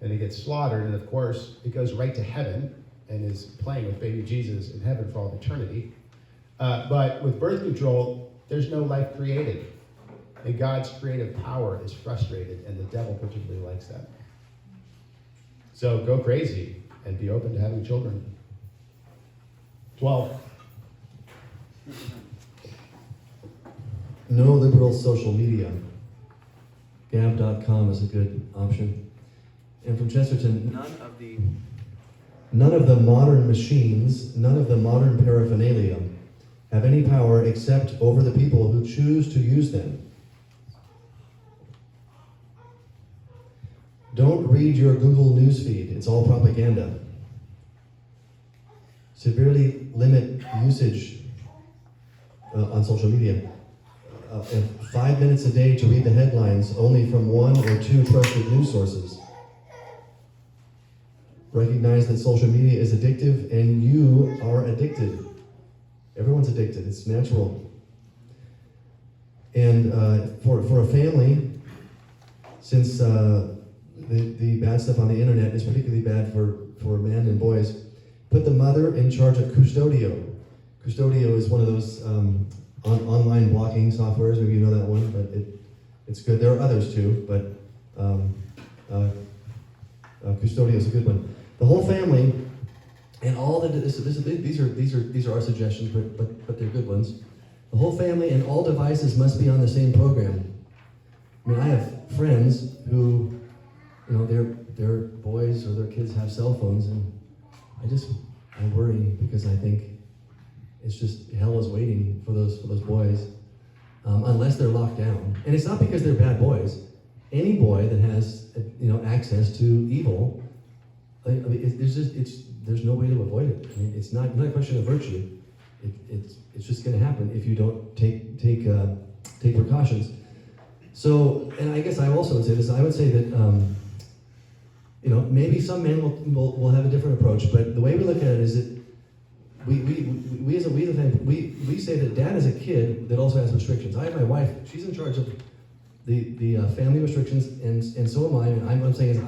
and it gets slaughtered, and of course, it goes right to heaven, and is playing with baby Jesus in heaven for all eternity. But with birth control, there's no life created. And God's creative power is frustrated, and the devil particularly likes that. So go crazy and be open to having children. 12. No liberal social media. Gab.com is a good option. And from Chesterton, none of the modern machines, none of the modern paraphernalia have any power except over the people who choose to use them. Don't read your Google newsfeed, it's all propaganda. Severely limit usage on social media. 5 minutes a day to read the headlines only from 1 or 2 trusted news sources. Recognize that social media is addictive and you are addicted. Everyone's addicted, it's natural. And for a family, since the bad stuff on the internet is particularly bad for men and boys, put the mother in charge of Custodio. Custodio is one of those online blocking softwares, maybe you know that one, but it's good. There are others too, but Custodio is a good one. The whole family and all the these are our suggestions, but they're good ones. The whole family and all devices must be on the same program. I mean, I have friends who, you know, their boys or their kids have cell phones, and I worry because I think it's just hell is waiting for those boys, unless they're locked down. And it's not because they're bad boys. Any boy that has, you know, access to evil, I mean, there's no way to avoid it. I mean, it's not a question of virtue. It's just going to happen if you don't take precautions. So, and I guess I also would say this. I would say that you know, maybe some men will have a different approach, but the way we look at it is that we as a family, we say that dad is a kid that also has restrictions. I have my wife; she's in charge of the family restrictions, and so am I. And I'm saying is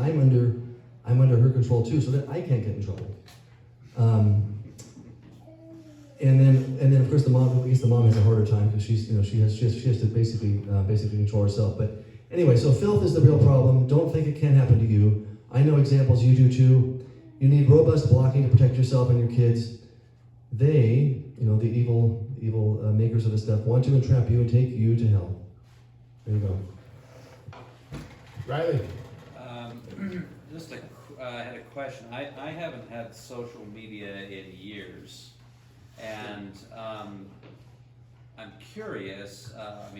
I'm under her control too, so that I can't get in trouble. And then of course the mom has a harder time because she has to basically control herself. But Anyway, so filth is the real problem. Don't think it can't happen to you. I know examples, you do too. You need robust blocking to protect yourself and your kids. They, the evil makers of this stuff, want to entrap you and take you to hell. There you go. Riley? I had a question. I haven't had social media in years, and I'm curious.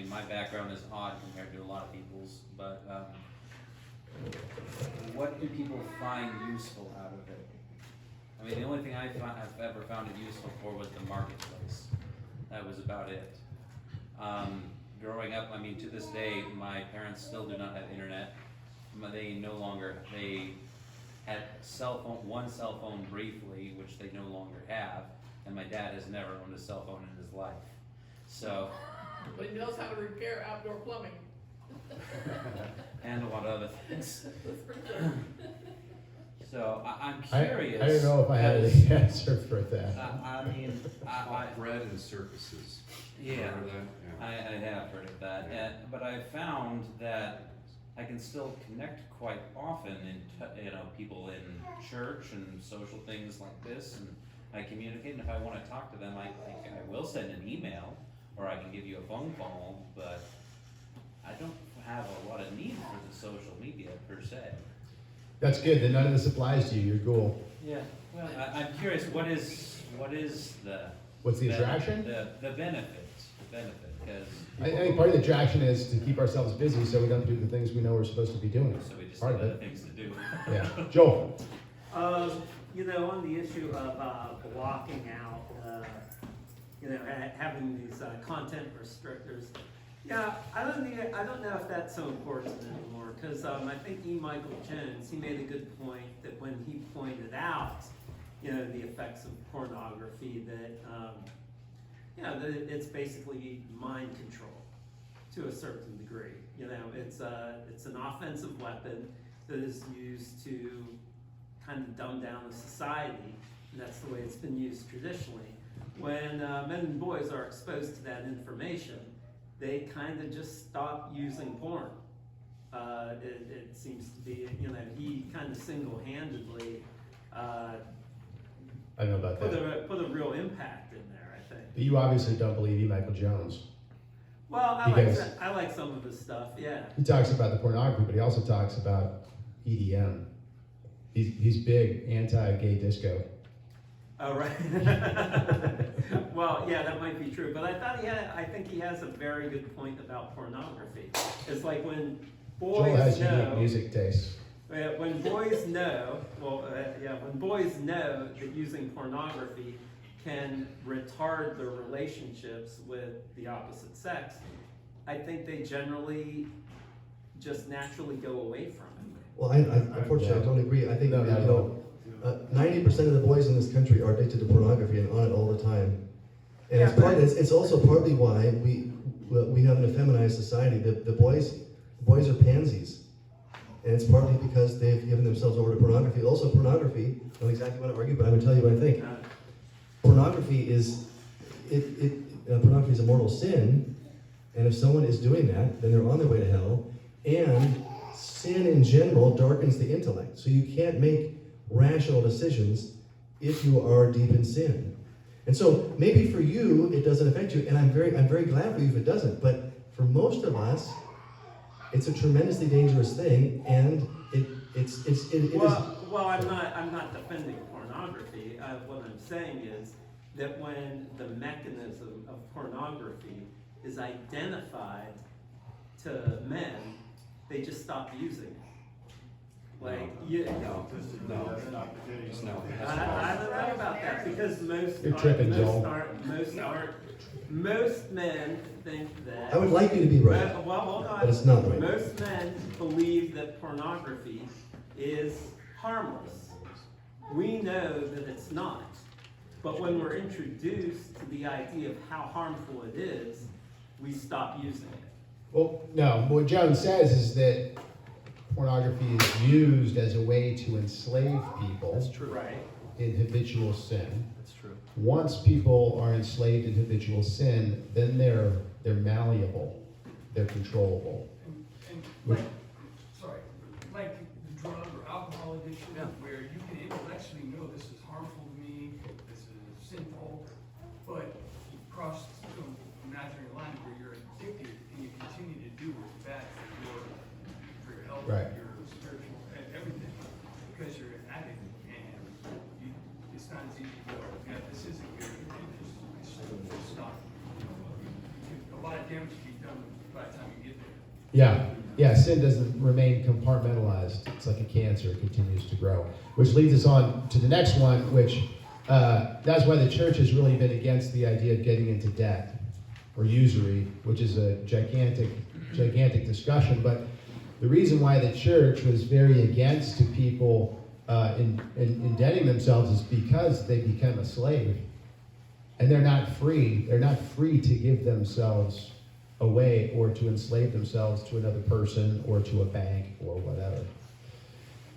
My background is odd compared to a lot of people's, but what do people find useful out of it? The only thing I've ever found it useful for was the marketplace. That was about it. Growing up, to this day, my parents still do not have internet. They had one cell phone briefly, which they no longer have, and my dad has never owned a cell phone in his life. So. But he knows how to repair outdoor plumbing. And a lot of other things. That's for sure. So I'm curious. I don't know if I have an answer for that. Bread and circuses. Yeah, Remember that? Yeah. I have heard of that, but I found that I can still connect quite often people in church and social things like this, and I communicate. And if I want to talk to them, I will send an email, or I can give you a phone call. But I don't have a lot of need for the social media per se. That's good, then none of this applies to you, you're cool. Yeah, well, I'm curious, what's the attraction? The benefit, because. I think part of the attraction is to keep ourselves busy so we don't do the things we know we're supposed to be doing. So we just Part have of other it. things to do. Yeah, Joel? On the issue of blocking out, having these content restrictors, I don't know if that's so important anymore, because I think E. Michael Jones, he made a good point that when he pointed out, the effects of pornography, that it's basically mind control to a certain degree. It's an offensive weapon that is used to kind of dumb down a society, and that's the way it's been used traditionally. When men and boys are exposed to that information, they kind of just stop using porn. It seems to be, he kind of single-handedly I don't know about that. put a real impact in there, I think. But you obviously don't believe E. Michael Jones. Well, I like some of his stuff, yeah. He talks about the pornography, but he also talks about EDM. He's big anti-gay disco. Oh, right. Well, yeah, that might be true, but I think he has a very good point about pornography. It's like when boys Joel has know, unique music tastes. when boys know, when boys know that using pornography can retard their relationships with the opposite sex, I think they generally just naturally go away from it. Well, unfortunately, I don't agree. I think 90% of the boys in this country are addicted to pornography and on it all the time. And it's also partly why we have an effeminized society. The boys are pansies. And it's partly because they've given themselves over to pornography. Also, pornography, I don't exactly want to argue, but I'm going to tell you what I think. Pornography is a mortal sin, and if someone is doing that, then they're on their way to hell. And sin in general darkens the intellect, so you can't make rational decisions if you are deep in sin. And so maybe for you it doesn't affect you, and I'm very glad for you if it doesn't. But for most of us, it's a tremendously dangerous thing, and it is. Well, I'm not defending pornography. What I'm saying is that when the mechanism of pornography is identified to men, they just stop using it. Like, No. I don't know about that, because most men think that. I would like you to be right. Well, hold on. But it's not right. Most men believe that pornography is harmless. We know that it's not. But when we're introduced to the idea of how harmful it is, we stop using it. Well, no, what Jones says is that pornography is used as a way to enslave people. That's true. Right. In habitual sin. That's true. Once people are enslaved in habitual sin, then they're malleable, they're controllable. like, sorry, like the drug or alcohol addiction, where you can intellectually know this is harmful to me, this is sinful, but you cross some imaginary line where you're addicted and you continue to do what's bad for your health, Right. your spiritual, and everything, because you're an addict and you, it's not as easy to go, yeah, this isn't good, it's not. A lot of damage can be done by the time you get there. Yeah, sin doesn't remain compartmentalized. It's like a cancer, it continues to grow. Which leads us on to the next one, which that's why the church has really been against the idea of getting into debt or usury, which is a gigantic discussion. But the reason why the church was very against to people indebting themselves is because they become a slave. And they're not free. They're not free to give themselves away or to enslave themselves to another person or to a bank or whatever.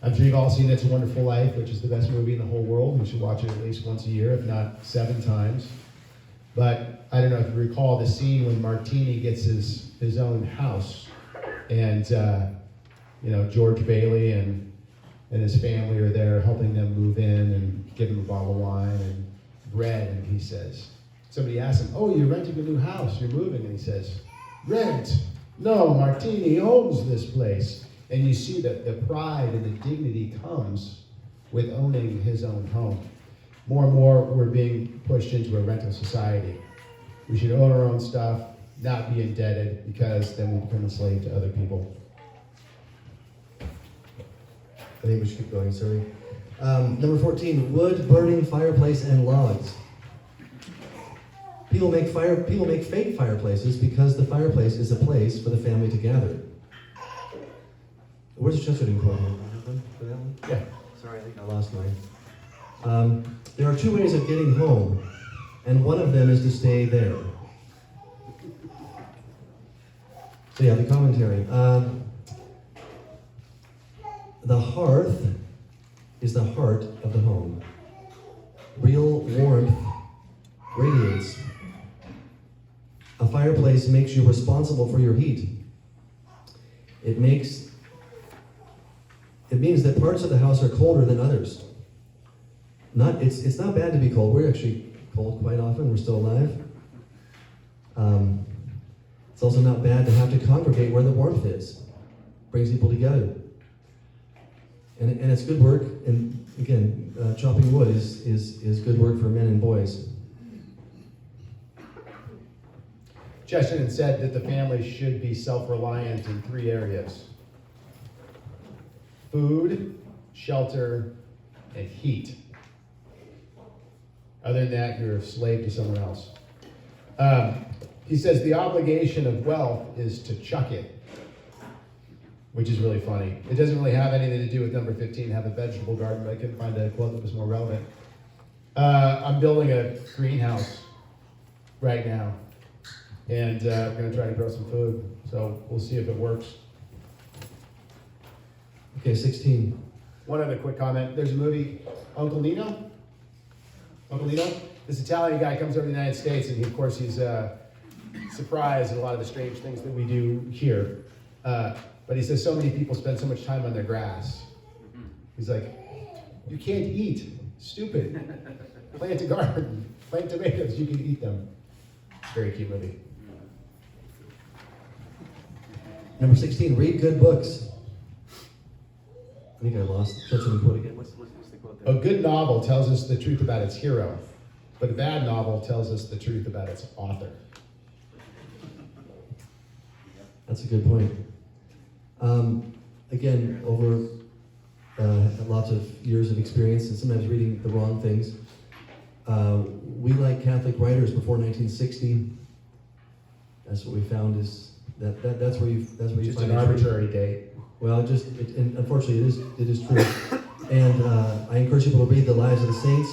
I'm sure you've all seen It's a Wonderful Life, which is the best movie in the whole world. You should watch it at least once a year, if not 7 times. But I don't know if you recall the scene when Martini gets his own house, and George Bailey and his family are there helping them move in and give him a bottle of wine and bread, and he says, somebody asks him, "Oh, you're renting a new house, you're moving," and he says, "Rent? No, Martini owns this place." And you see that the pride and the dignity comes with owning his own home. More and more, we're being pushed into a rental society. We should own our own stuff, not be indebted, because then we become enslaved to other people. I think we should keep going, sorry. Number 14, wood, burning, fireplace, and logs. People make fake fireplaces because the fireplace is a place for the family to gather. Where's the Chesterton quote? For that one? Yeah. Sorry, I think I lost mine. There are 2 ways of getting home, and one of them is to stay there. So yeah, the commentary. The hearth is the heart of the home. Real warmth radiates. A fireplace makes you responsible for your heat. It means that parts of the house are colder than others. It's not bad to be cold. We're actually cold quite often. We're still alive. It's also not bad to have to congregate where the warmth is. Brings people together. And it's good work. And again, chopping wood is good work for men and boys. Chesterton said that the family should be self-reliant in 3 areas: food, shelter, and heat. Other than that, you're a slave to someone else. He says the obligation of wealth is to chuck it, which is really funny. It doesn't really have anything to do with number 15, have a vegetable garden, but I couldn't find a quote that was more relevant. I'm building a greenhouse right now, and we're going to try to grow some food, so we'll see if it works. Okay, 16. One other quick comment. There's a movie, Uncle Nino. This Italian guy comes over to the United States, and of course he's surprised at a lot of the strange things that we do here. But he says so many people spend so much time on their grass. He's like, you can't eat. Stupid. Plant a garden. Plant tomatoes. You can eat them. Very cute movie. Number 16, read good books. I think I lost. That's the quote again. What's the quote there? A good novel tells us the truth about its hero, but a bad novel tells us the truth about its author. That's a good point. Again, over lots of years of experience and sometimes reading the wrong things, we like Catholic writers before 1960. That's what we found is that's where you Just find an the truth. arbitrary date. Well, and unfortunately, it is true. And I encourage people to read the lives of the saints.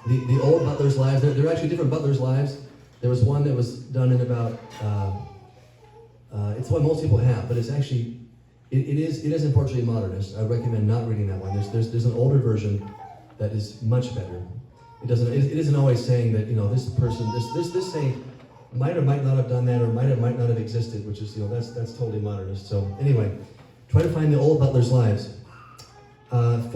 The old Butler's lives. There are actually different Butler's lives. There was one that was done in about. It's one most people have, but it's actually it is unfortunately modernist. I recommend not reading that one. There's an older version that is much better. It isn't always saying that this person this saint might or might not have done that, or might not have existed, which is, that's totally modernist. So anyway, try to find the old Butler's Lives. And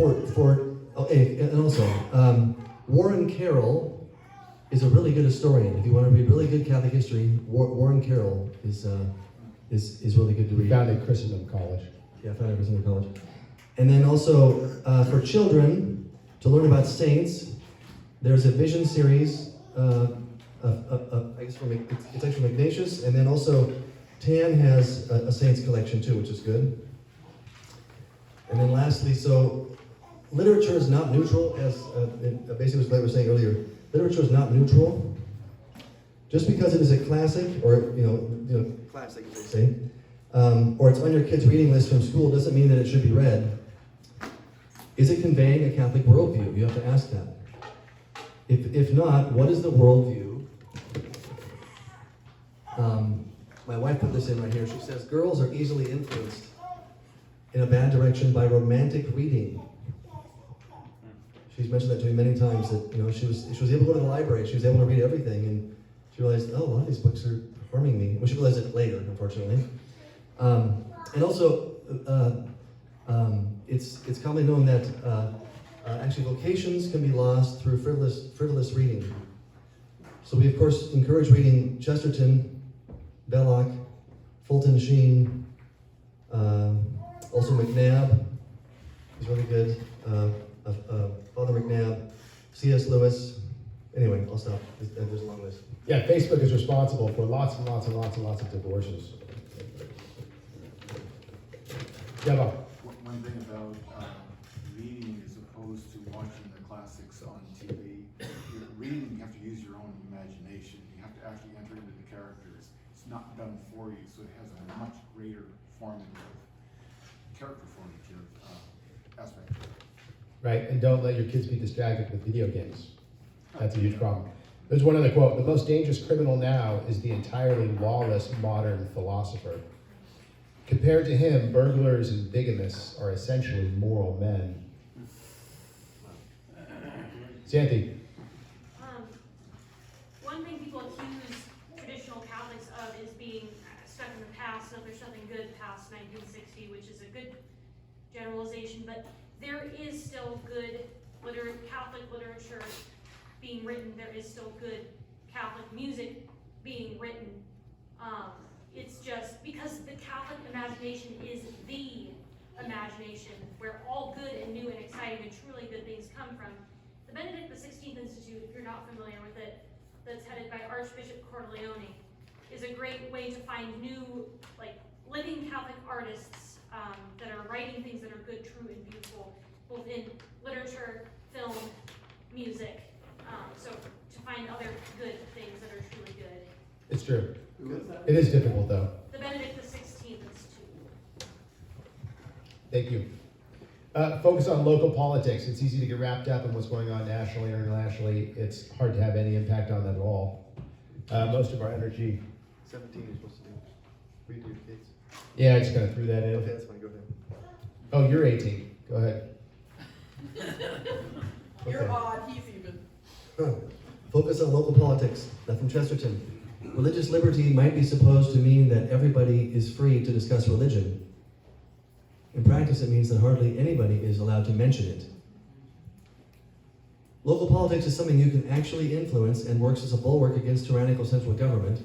also, Warren Carroll is a really good historian. If you want to read really good Catholic history, Warren Carroll is really good to read. Founded Christendom College. Yeah, founded Christendom College. And then also, for children, to learn about saints, there's a vision series, I guess it's actually from Ignatius, and then also Tan has a saints collection too, which is good. And then lastly, so literature is not neutral, as basically what Gellert was saying earlier. Literature is not neutral. Just because it is a classic, or classic, as they say, or it's on your kid's reading list from school, doesn't mean that it should be read. Is it conveying a Catholic worldview? You have to ask that. If not, what is the worldview? My wife put this in right here. She says, girls are easily influenced in a bad direction by romantic reading. She's mentioned that to me many times, that she was able to go to the library, she was able to read everything, and she realized, oh, a lot of these books are harming me. Well, she realized it later, unfortunately. And also, it's commonly known that actually vocations can be lost through frivolous reading. So we of course encourage reading Chesterton, Belloc, Fulton Sheen, also McNabb is really good, Father McNabb, C.S. Lewis. Anyway, I'll stop. There's a long list. Yeah, Facebook is responsible for lots and lots and lots and lots of divorces. Yeah, Bob. One thing about reading as opposed to watching the classics on TV, reading, you have to use your own imagination. You have to actually enter into the characters. It's not done for you, so it has a much greater character formative aspect. Right, and don't let your kids be distracted with video games. That's a huge problem. There's one other quote. The most dangerous criminal now is the entirely lawless modern philosopher. Compared to him, burglars and bigamists are essentially moral men. Santi. One thing people accuse traditional Catholics of is being stuck in the past, so there's nothing good past 1960, which is a good generalization, but there is still good Catholic literature being written, there is still good Catholic music being written. It's just because the Catholic imagination is the imagination where all good and new and exciting and truly good things come from. The Benedict XVI Institute, if you're not familiar with it, that's headed by Archbishop Cordileone, is a great way to find new, living Catholic artists that are writing things that are good, true, and beautiful, both in literature, film, music. So to find other good things that are truly good. It's true. It is difficult, though. The Benedict XVI Institute. Thank you. Focus on local politics. It's easy to get wrapped up in what's going on nationally or internationally. It's hard to have any impact on that at all. Most of our energy. 17 you're supposed to do. Read to your kids. Yeah, I just kind of threw that in. Okay, that's fine. Go ahead. Oh, you're 18. Go ahead. You're odd, he's even. Focus on local politics. That's from Chesterton. Religious liberty might be supposed to mean that everybody is free to discuss religion. In practice, it means that hardly anybody is allowed to mention it. Local politics is something you can actually influence and works as a bulwark against tyrannical central government.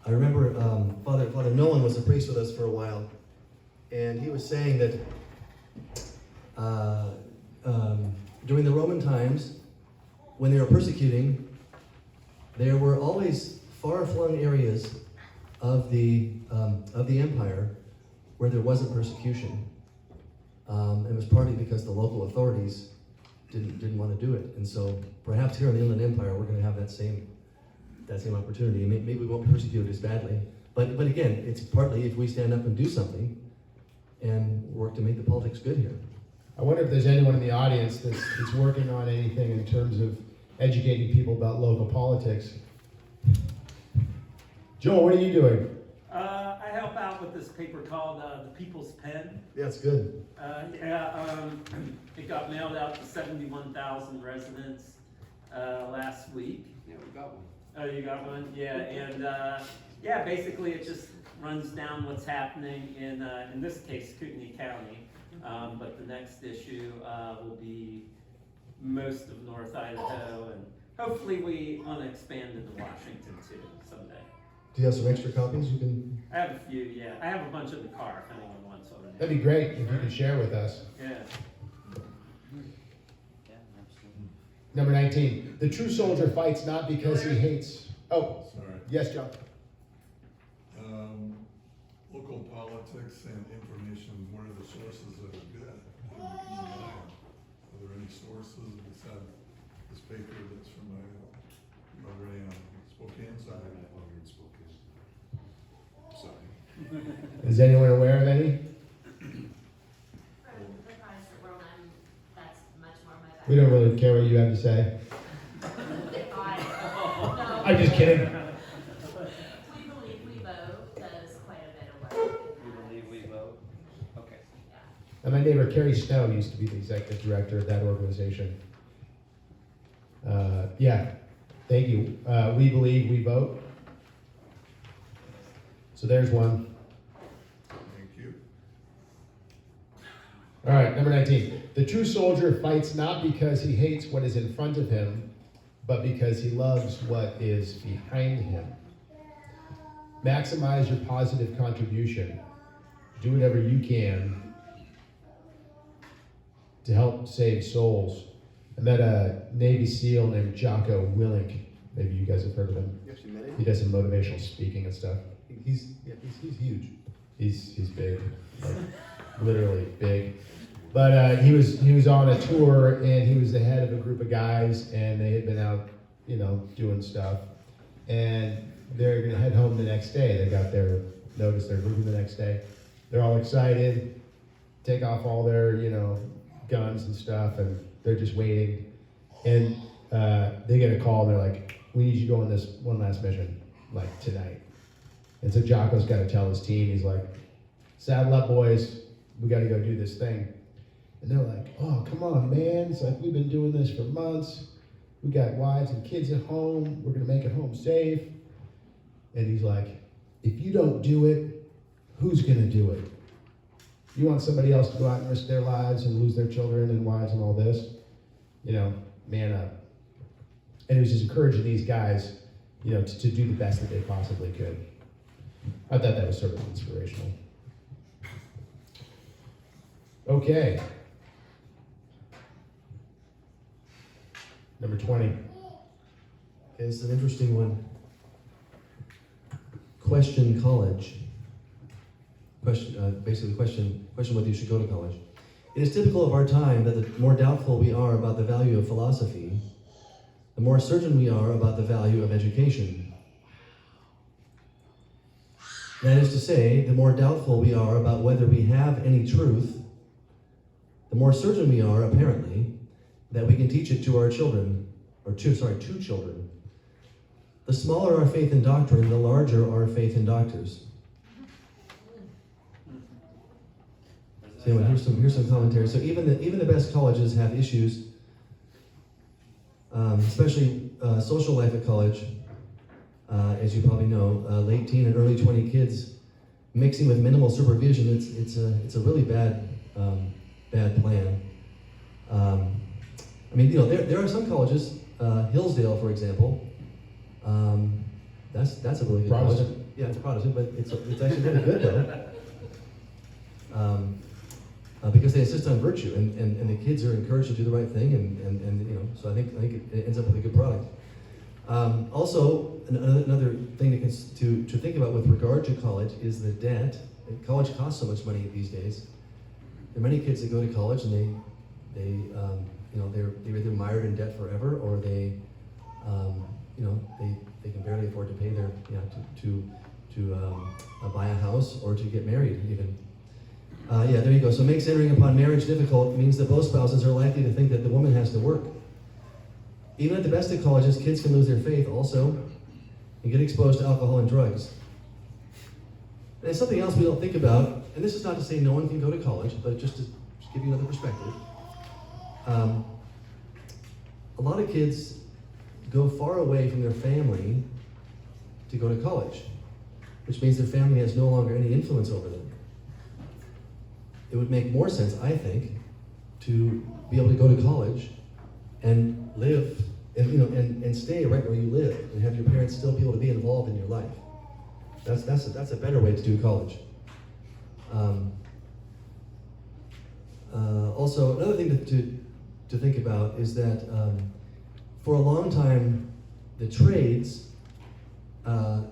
I remember Father Nolan was a priest with us for a while, and he was saying that during the Roman times, when they were persecuting, there were always far-flung areas of the empire where there wasn't persecution. It was partly because the local authorities didn't want to do it, and so perhaps here in the Inland Empire we're going to have that same opportunity. Maybe we won't be persecuted as badly, but again, it's partly if we stand up and do something and work to make the politics good here. I wonder if there's anyone in the audience that's working on anything in terms of educating people about local politics. Joel, what are you doing? I help out with this paper called The People's Pen. Yeah, it's good. It got mailed out to 71,000 residents last week. Yeah, we got one. Oh, you got one? Yeah, and yeah, basically it just runs down what's happening in this case, Kootenai County. But the next issue will be most of North Idaho, and hopefully we want to expand into Washington too someday. Do you have some extra copies you can? I have a few, yeah. I have a bunch in the car if anyone wants one. That'd be great if you could share with us. Yeah. Yeah, absolutely. Number 19, the true soldier fights not because he hates. Oh, Sorry. yes, John. Local politics and information, where are the sources that are good? And we can rely on. Are there any sources besides this paper that's from Dornay on Spokane side? Sorry. Is anyone aware of any? From the Protestant world, that's much more my background. We don't really care what you have to say. No. I'm just kidding. We Believe We Vote does quite a bit of work. We believe we vote. Okay. And my neighbor Carrie Snow used to be the executive director of that organization. Yeah, thank you. We believe we vote. So there's one. Thank you. All right, number 19. The true soldier fights not because he hates what is in front of him, but because he loves what is behind him. Maximize your positive contribution. Do whatever you can to help save souls. I met a Navy SEAL named Jocko Willink. Maybe you guys have heard of him. You actually met him? He does some motivational speaking and stuff. He's huge. He's big, like literally big. But he was on a tour, and he was the head of a group of guys, and they had been out, doing stuff. And they're gonna head home the next day. They got their notice they're leaving the next day. They're all excited, take off all their, guns and stuff, and they're just waiting. And they get a call, and they're like, "We need you to go on this one last mission, like tonight." And so Jocko's got to tell his team, he's like, "Saddle up, boys. We got to go do this thing." And they're like, "Oh, come on, man. It's like, we've been doing this for months. We got wives and kids at home. We're going to make it home safe." And he's like, "If you don't do it, who's going to do it? You want somebody else to go out and risk their lives and lose their children and wives and all this? Man up." And he was just encouraging these guys, to do the best that they possibly could. I thought that was sort of inspirational. Okay. Number 20. It's an interesting one. Question college. Basically question whether you should go to college. It is typical of our time that the more doubtful we are about the value of philosophy, the more certain we are about the value of education. That is to say, the more doubtful we are about whether we have any truth, the more certain we are, apparently, that we can teach it to our children, to children. The smaller our faith in doctrine, the larger our faith in doctors. So anyway, here's some commentary. So even the best colleges have issues, especially social life at college. As you probably know, late teen and early 20 kids mixing with minimal supervision. It's a really bad plan. There are some colleges, Hillsdale, for example. That's a really good Protestant. college. Yeah, it's Protestant, but it's actually really good though. Because they insist on virtue, and the kids are encouraged to do the right thing, and so I think it ends up with a good product. Also, another thing to think about with regard to college is the debt. College costs so much money these days. There are many kids that go to college and they're either mired in debt forever, or they can barely afford to pay their to buy a house or to get married even. There you go. So makes entering upon marriage difficult means that both spouses are likely to think that the woman has to work. Even at the best of colleges, kids can lose their faith also and get exposed to alcohol and drugs. And there's something else we don't think about, and this is not to say no one can go to college, but just to give you another perspective. A lot of kids go far away from their family to go to college, which means their family has no longer any influence over them. It would make more sense, I think, to be able to go to college and live, and stay right where you live, and have your parents still be able to be involved in your life. That's a better way to do college. Also, another thing to think about is that for a long time, the trades have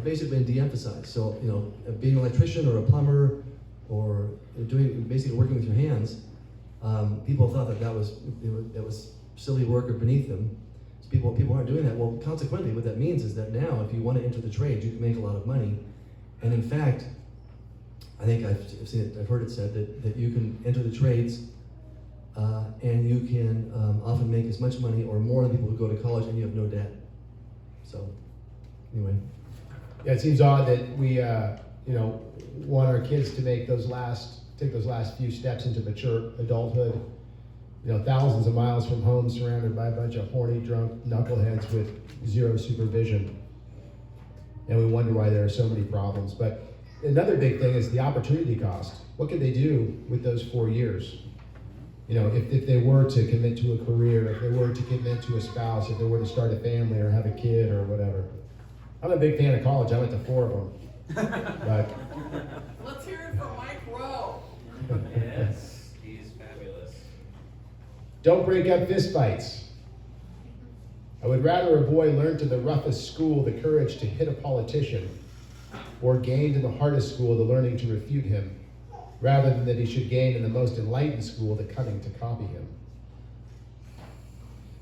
basically been de-emphasized. So, being an electrician or a plumber or basically working with your hands, people thought that was silly work or beneath them. So people aren't doing that. Well, consequently, what that means is that now, if you want to enter the trades, you can make a lot of money. And in fact, I think I've heard it said that you can enter the trades and you can often make as much money or more than people who go to college, and you have no debt. So, anyway. Yeah, it seems odd that we, want our kids to take those last few steps into mature adulthood. Thousands of miles from home, surrounded by a bunch of horny, drunk knuckleheads with zero supervision. And we wonder why there are so many problems. But another big thing is the opportunity cost. What could they do with those 4 years? If they were to commit to a career, if they were to commit to a spouse, if they were to start a family or have a kid or whatever. I'm a big fan of college. I went to 4 of them. But Let's hear it from Mike Rowe. Yes, he's fabulous. don't break up fistfights. I would rather a boy learn to the roughest school the courage to hit a politician, or gained in the hardest school the learning to refute him, rather than that he should gain in the most enlightened school the cunning to copy him.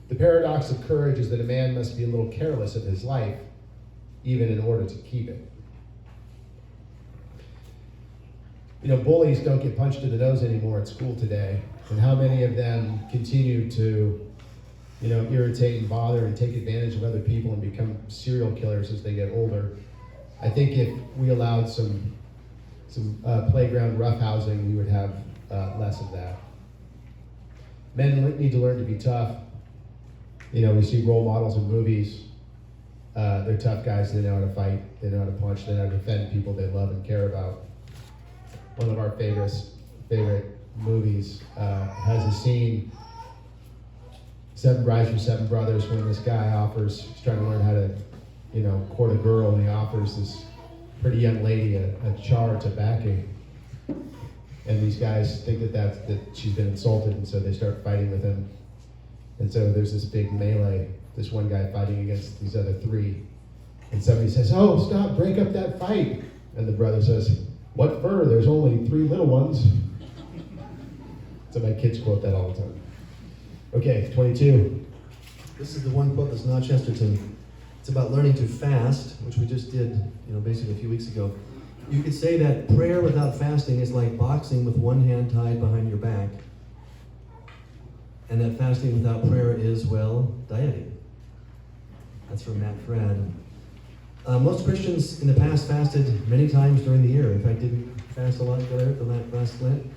The paradox of courage is that a man must be a little careless of his life, even in order to keep it. Bullies don't get punched in the nose anymore at school today, and how many of them continue to, irritate and bother and take advantage of other people and become serial killers as they get older. I think if we allowed some playground roughhousing, we would have less of that. Men need to learn to be tough. We see role models in movies. They're tough guys. They know how to fight. They know how to punch. They know how to defend people they love and care about. One of our favorite movies has a scene, Seven Brides for Seven Brothers, when this guy he's trying to learn how to, court a girl, and he offers this pretty young lady a jar to backing. And these guys think that she's been insulted, and so they start fighting with him. And so there's this big melee, this one guy fighting against these other 3. And somebody says, "Oh, stop, break up that fight." And the brother says, "What for? There's only 3 little ones." So my kids quote that all the time. Okay, 22. This is the one quote that's not Chesterton. It's about learning to fast, which we just did, basically a few weeks ago. You could say that prayer without fasting is like boxing with one hand tied behind your back. And that fasting without prayer is, well, dieting. That's from Matt Fradd. Most Christians in the past fasted many times during the year. In fact, didn't fast a lot Gellert the last Lent.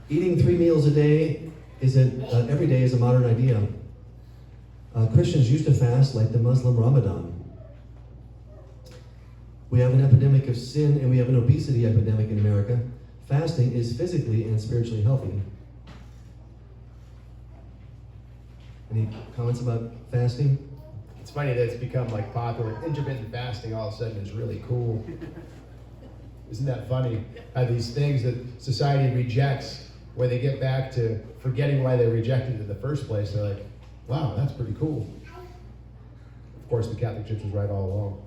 Eating 3 meals a day every day is a modern idea. Christians used to fast like the Muslim Ramadan. We have an epidemic of sin, and we have an obesity epidemic in America. Fasting is physically and spiritually healthy. Any comments about fasting? It's funny that it's become popular. Intermittent fasting all of a sudden is really cool. Isn't that funny? How these things that society rejects, when they get back to forgetting why they rejected it in the first place, they're like, wow, that's pretty cool. Of course, the Catholic Church was right all along.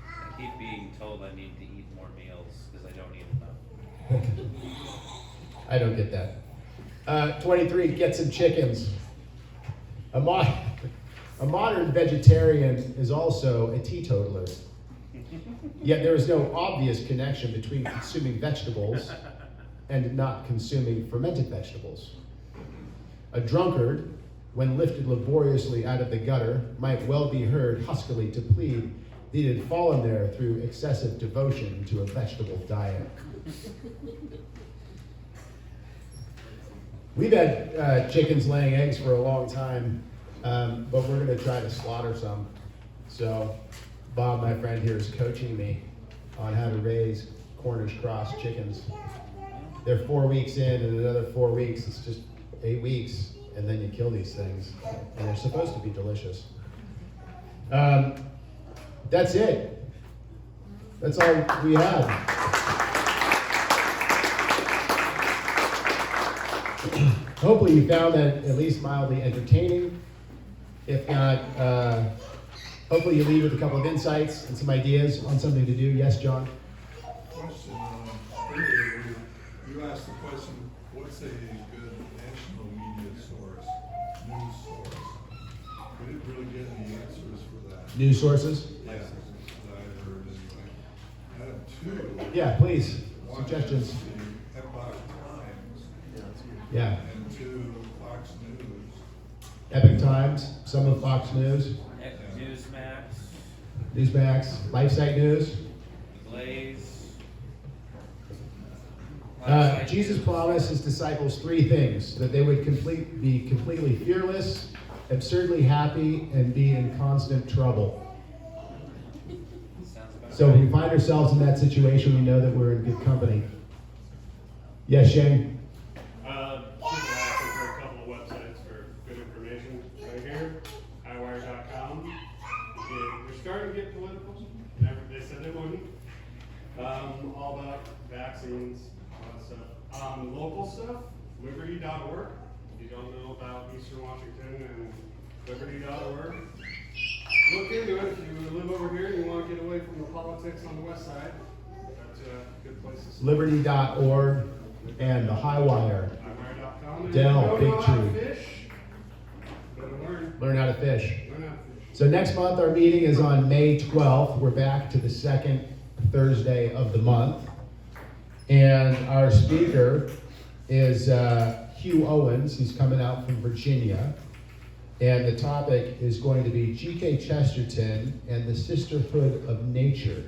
I keep being told I need to eat more meals because I don't eat enough. I don't get that. 23, get some chickens. A modern vegetarian is also a teetotaler. Yet there is no obvious connection between consuming vegetables and not consuming fermented vegetables. A drunkard, when lifted laboriously out of the gutter, might well be heard huskily to plead that he had fallen there through excessive devotion to a vegetable diet. We've had chickens laying eggs for a long time, but we're gonna try to slaughter some. So Bob, my friend here, is coaching me on how to raise Cornish cross chickens. They're 4 weeks in, and another 4 weeks, it's just 8 weeks, and then you kill these things. And they're supposed to be delicious. That's it. That's all we have. Hopefully you found that at least mildly entertaining. If not, hopefully you leave with a couple of insights and some ideas on something to do. Yes, John? Question, earlier you asked the question, what's a good national media source, news source? We didn't really get any answers for that. News sources? Yeah, that I heard anyway. I have two. Yeah, please. One Suggestions. is the Epoch Times. Yeah. And two, Fox News. Epic Times, some of Fox News, Newsmax, LifeSite News. Blaze. Jesus promised his disciples three things: that they would be completely fearless, absurdly happy, and be in constant trouble. So if we find ourselves in that situation, we know that we're in good company. Yes, Shane? Just asking for a couple of websites for good information right here. Highwire.com. They're starting to get political. They said they wouldn't. All about vaccines, all that stuff. Local stuff, liberty.org. If you don't know about Eastern Washington and liberty.org, look into it. If you live over here and you want to get away from the politics on the west side, that's a good place to start. Liberty.org and the Highwire. Highwire.com. Dell, Big How to Tree. fish. Better learn. Learn how to fish. Learn how to fish. So next month, our meeting is on May 12th. We're back to the second Thursday of the month. And our speaker is Hugh Owens. He's coming out from Virginia. And the topic is going to be G.K. Chesterton and the Sisterhood of Nature.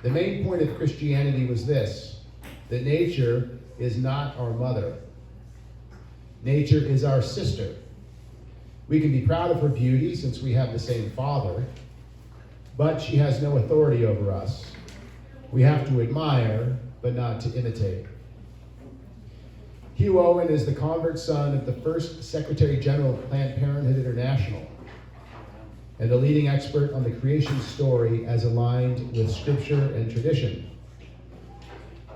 The main point of Christianity was this: that nature is not our mother. Nature is our sister. We can be proud of her beauty since we have the same father, but she has no authority over us. We have to admire, but not to imitate. Hugh Owen is the convert son of the first Secretary General of Planned Parenthood International and a leading expert on the creation story as aligned with scripture and tradition.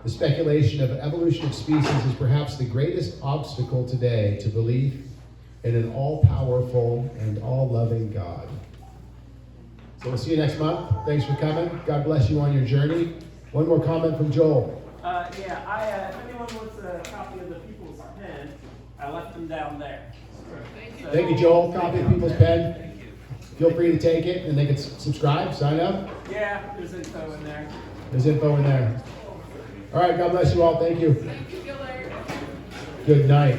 The speculation of evolution of species is perhaps the greatest obstacle today to belief in an all-powerful and all-loving God. So we'll see you next month. Thanks for coming. God bless you on your journey. One more comment from Joel. If anyone wants a copy of the People's Pen, I left them down there. Thank you, Joel. Copy of People's Pen. Feel free to take it, and they can subscribe, sign up. Yeah, there's info in there. There's info in there. All right, God bless you all. Thank you. Thank you, Gellert. Good night.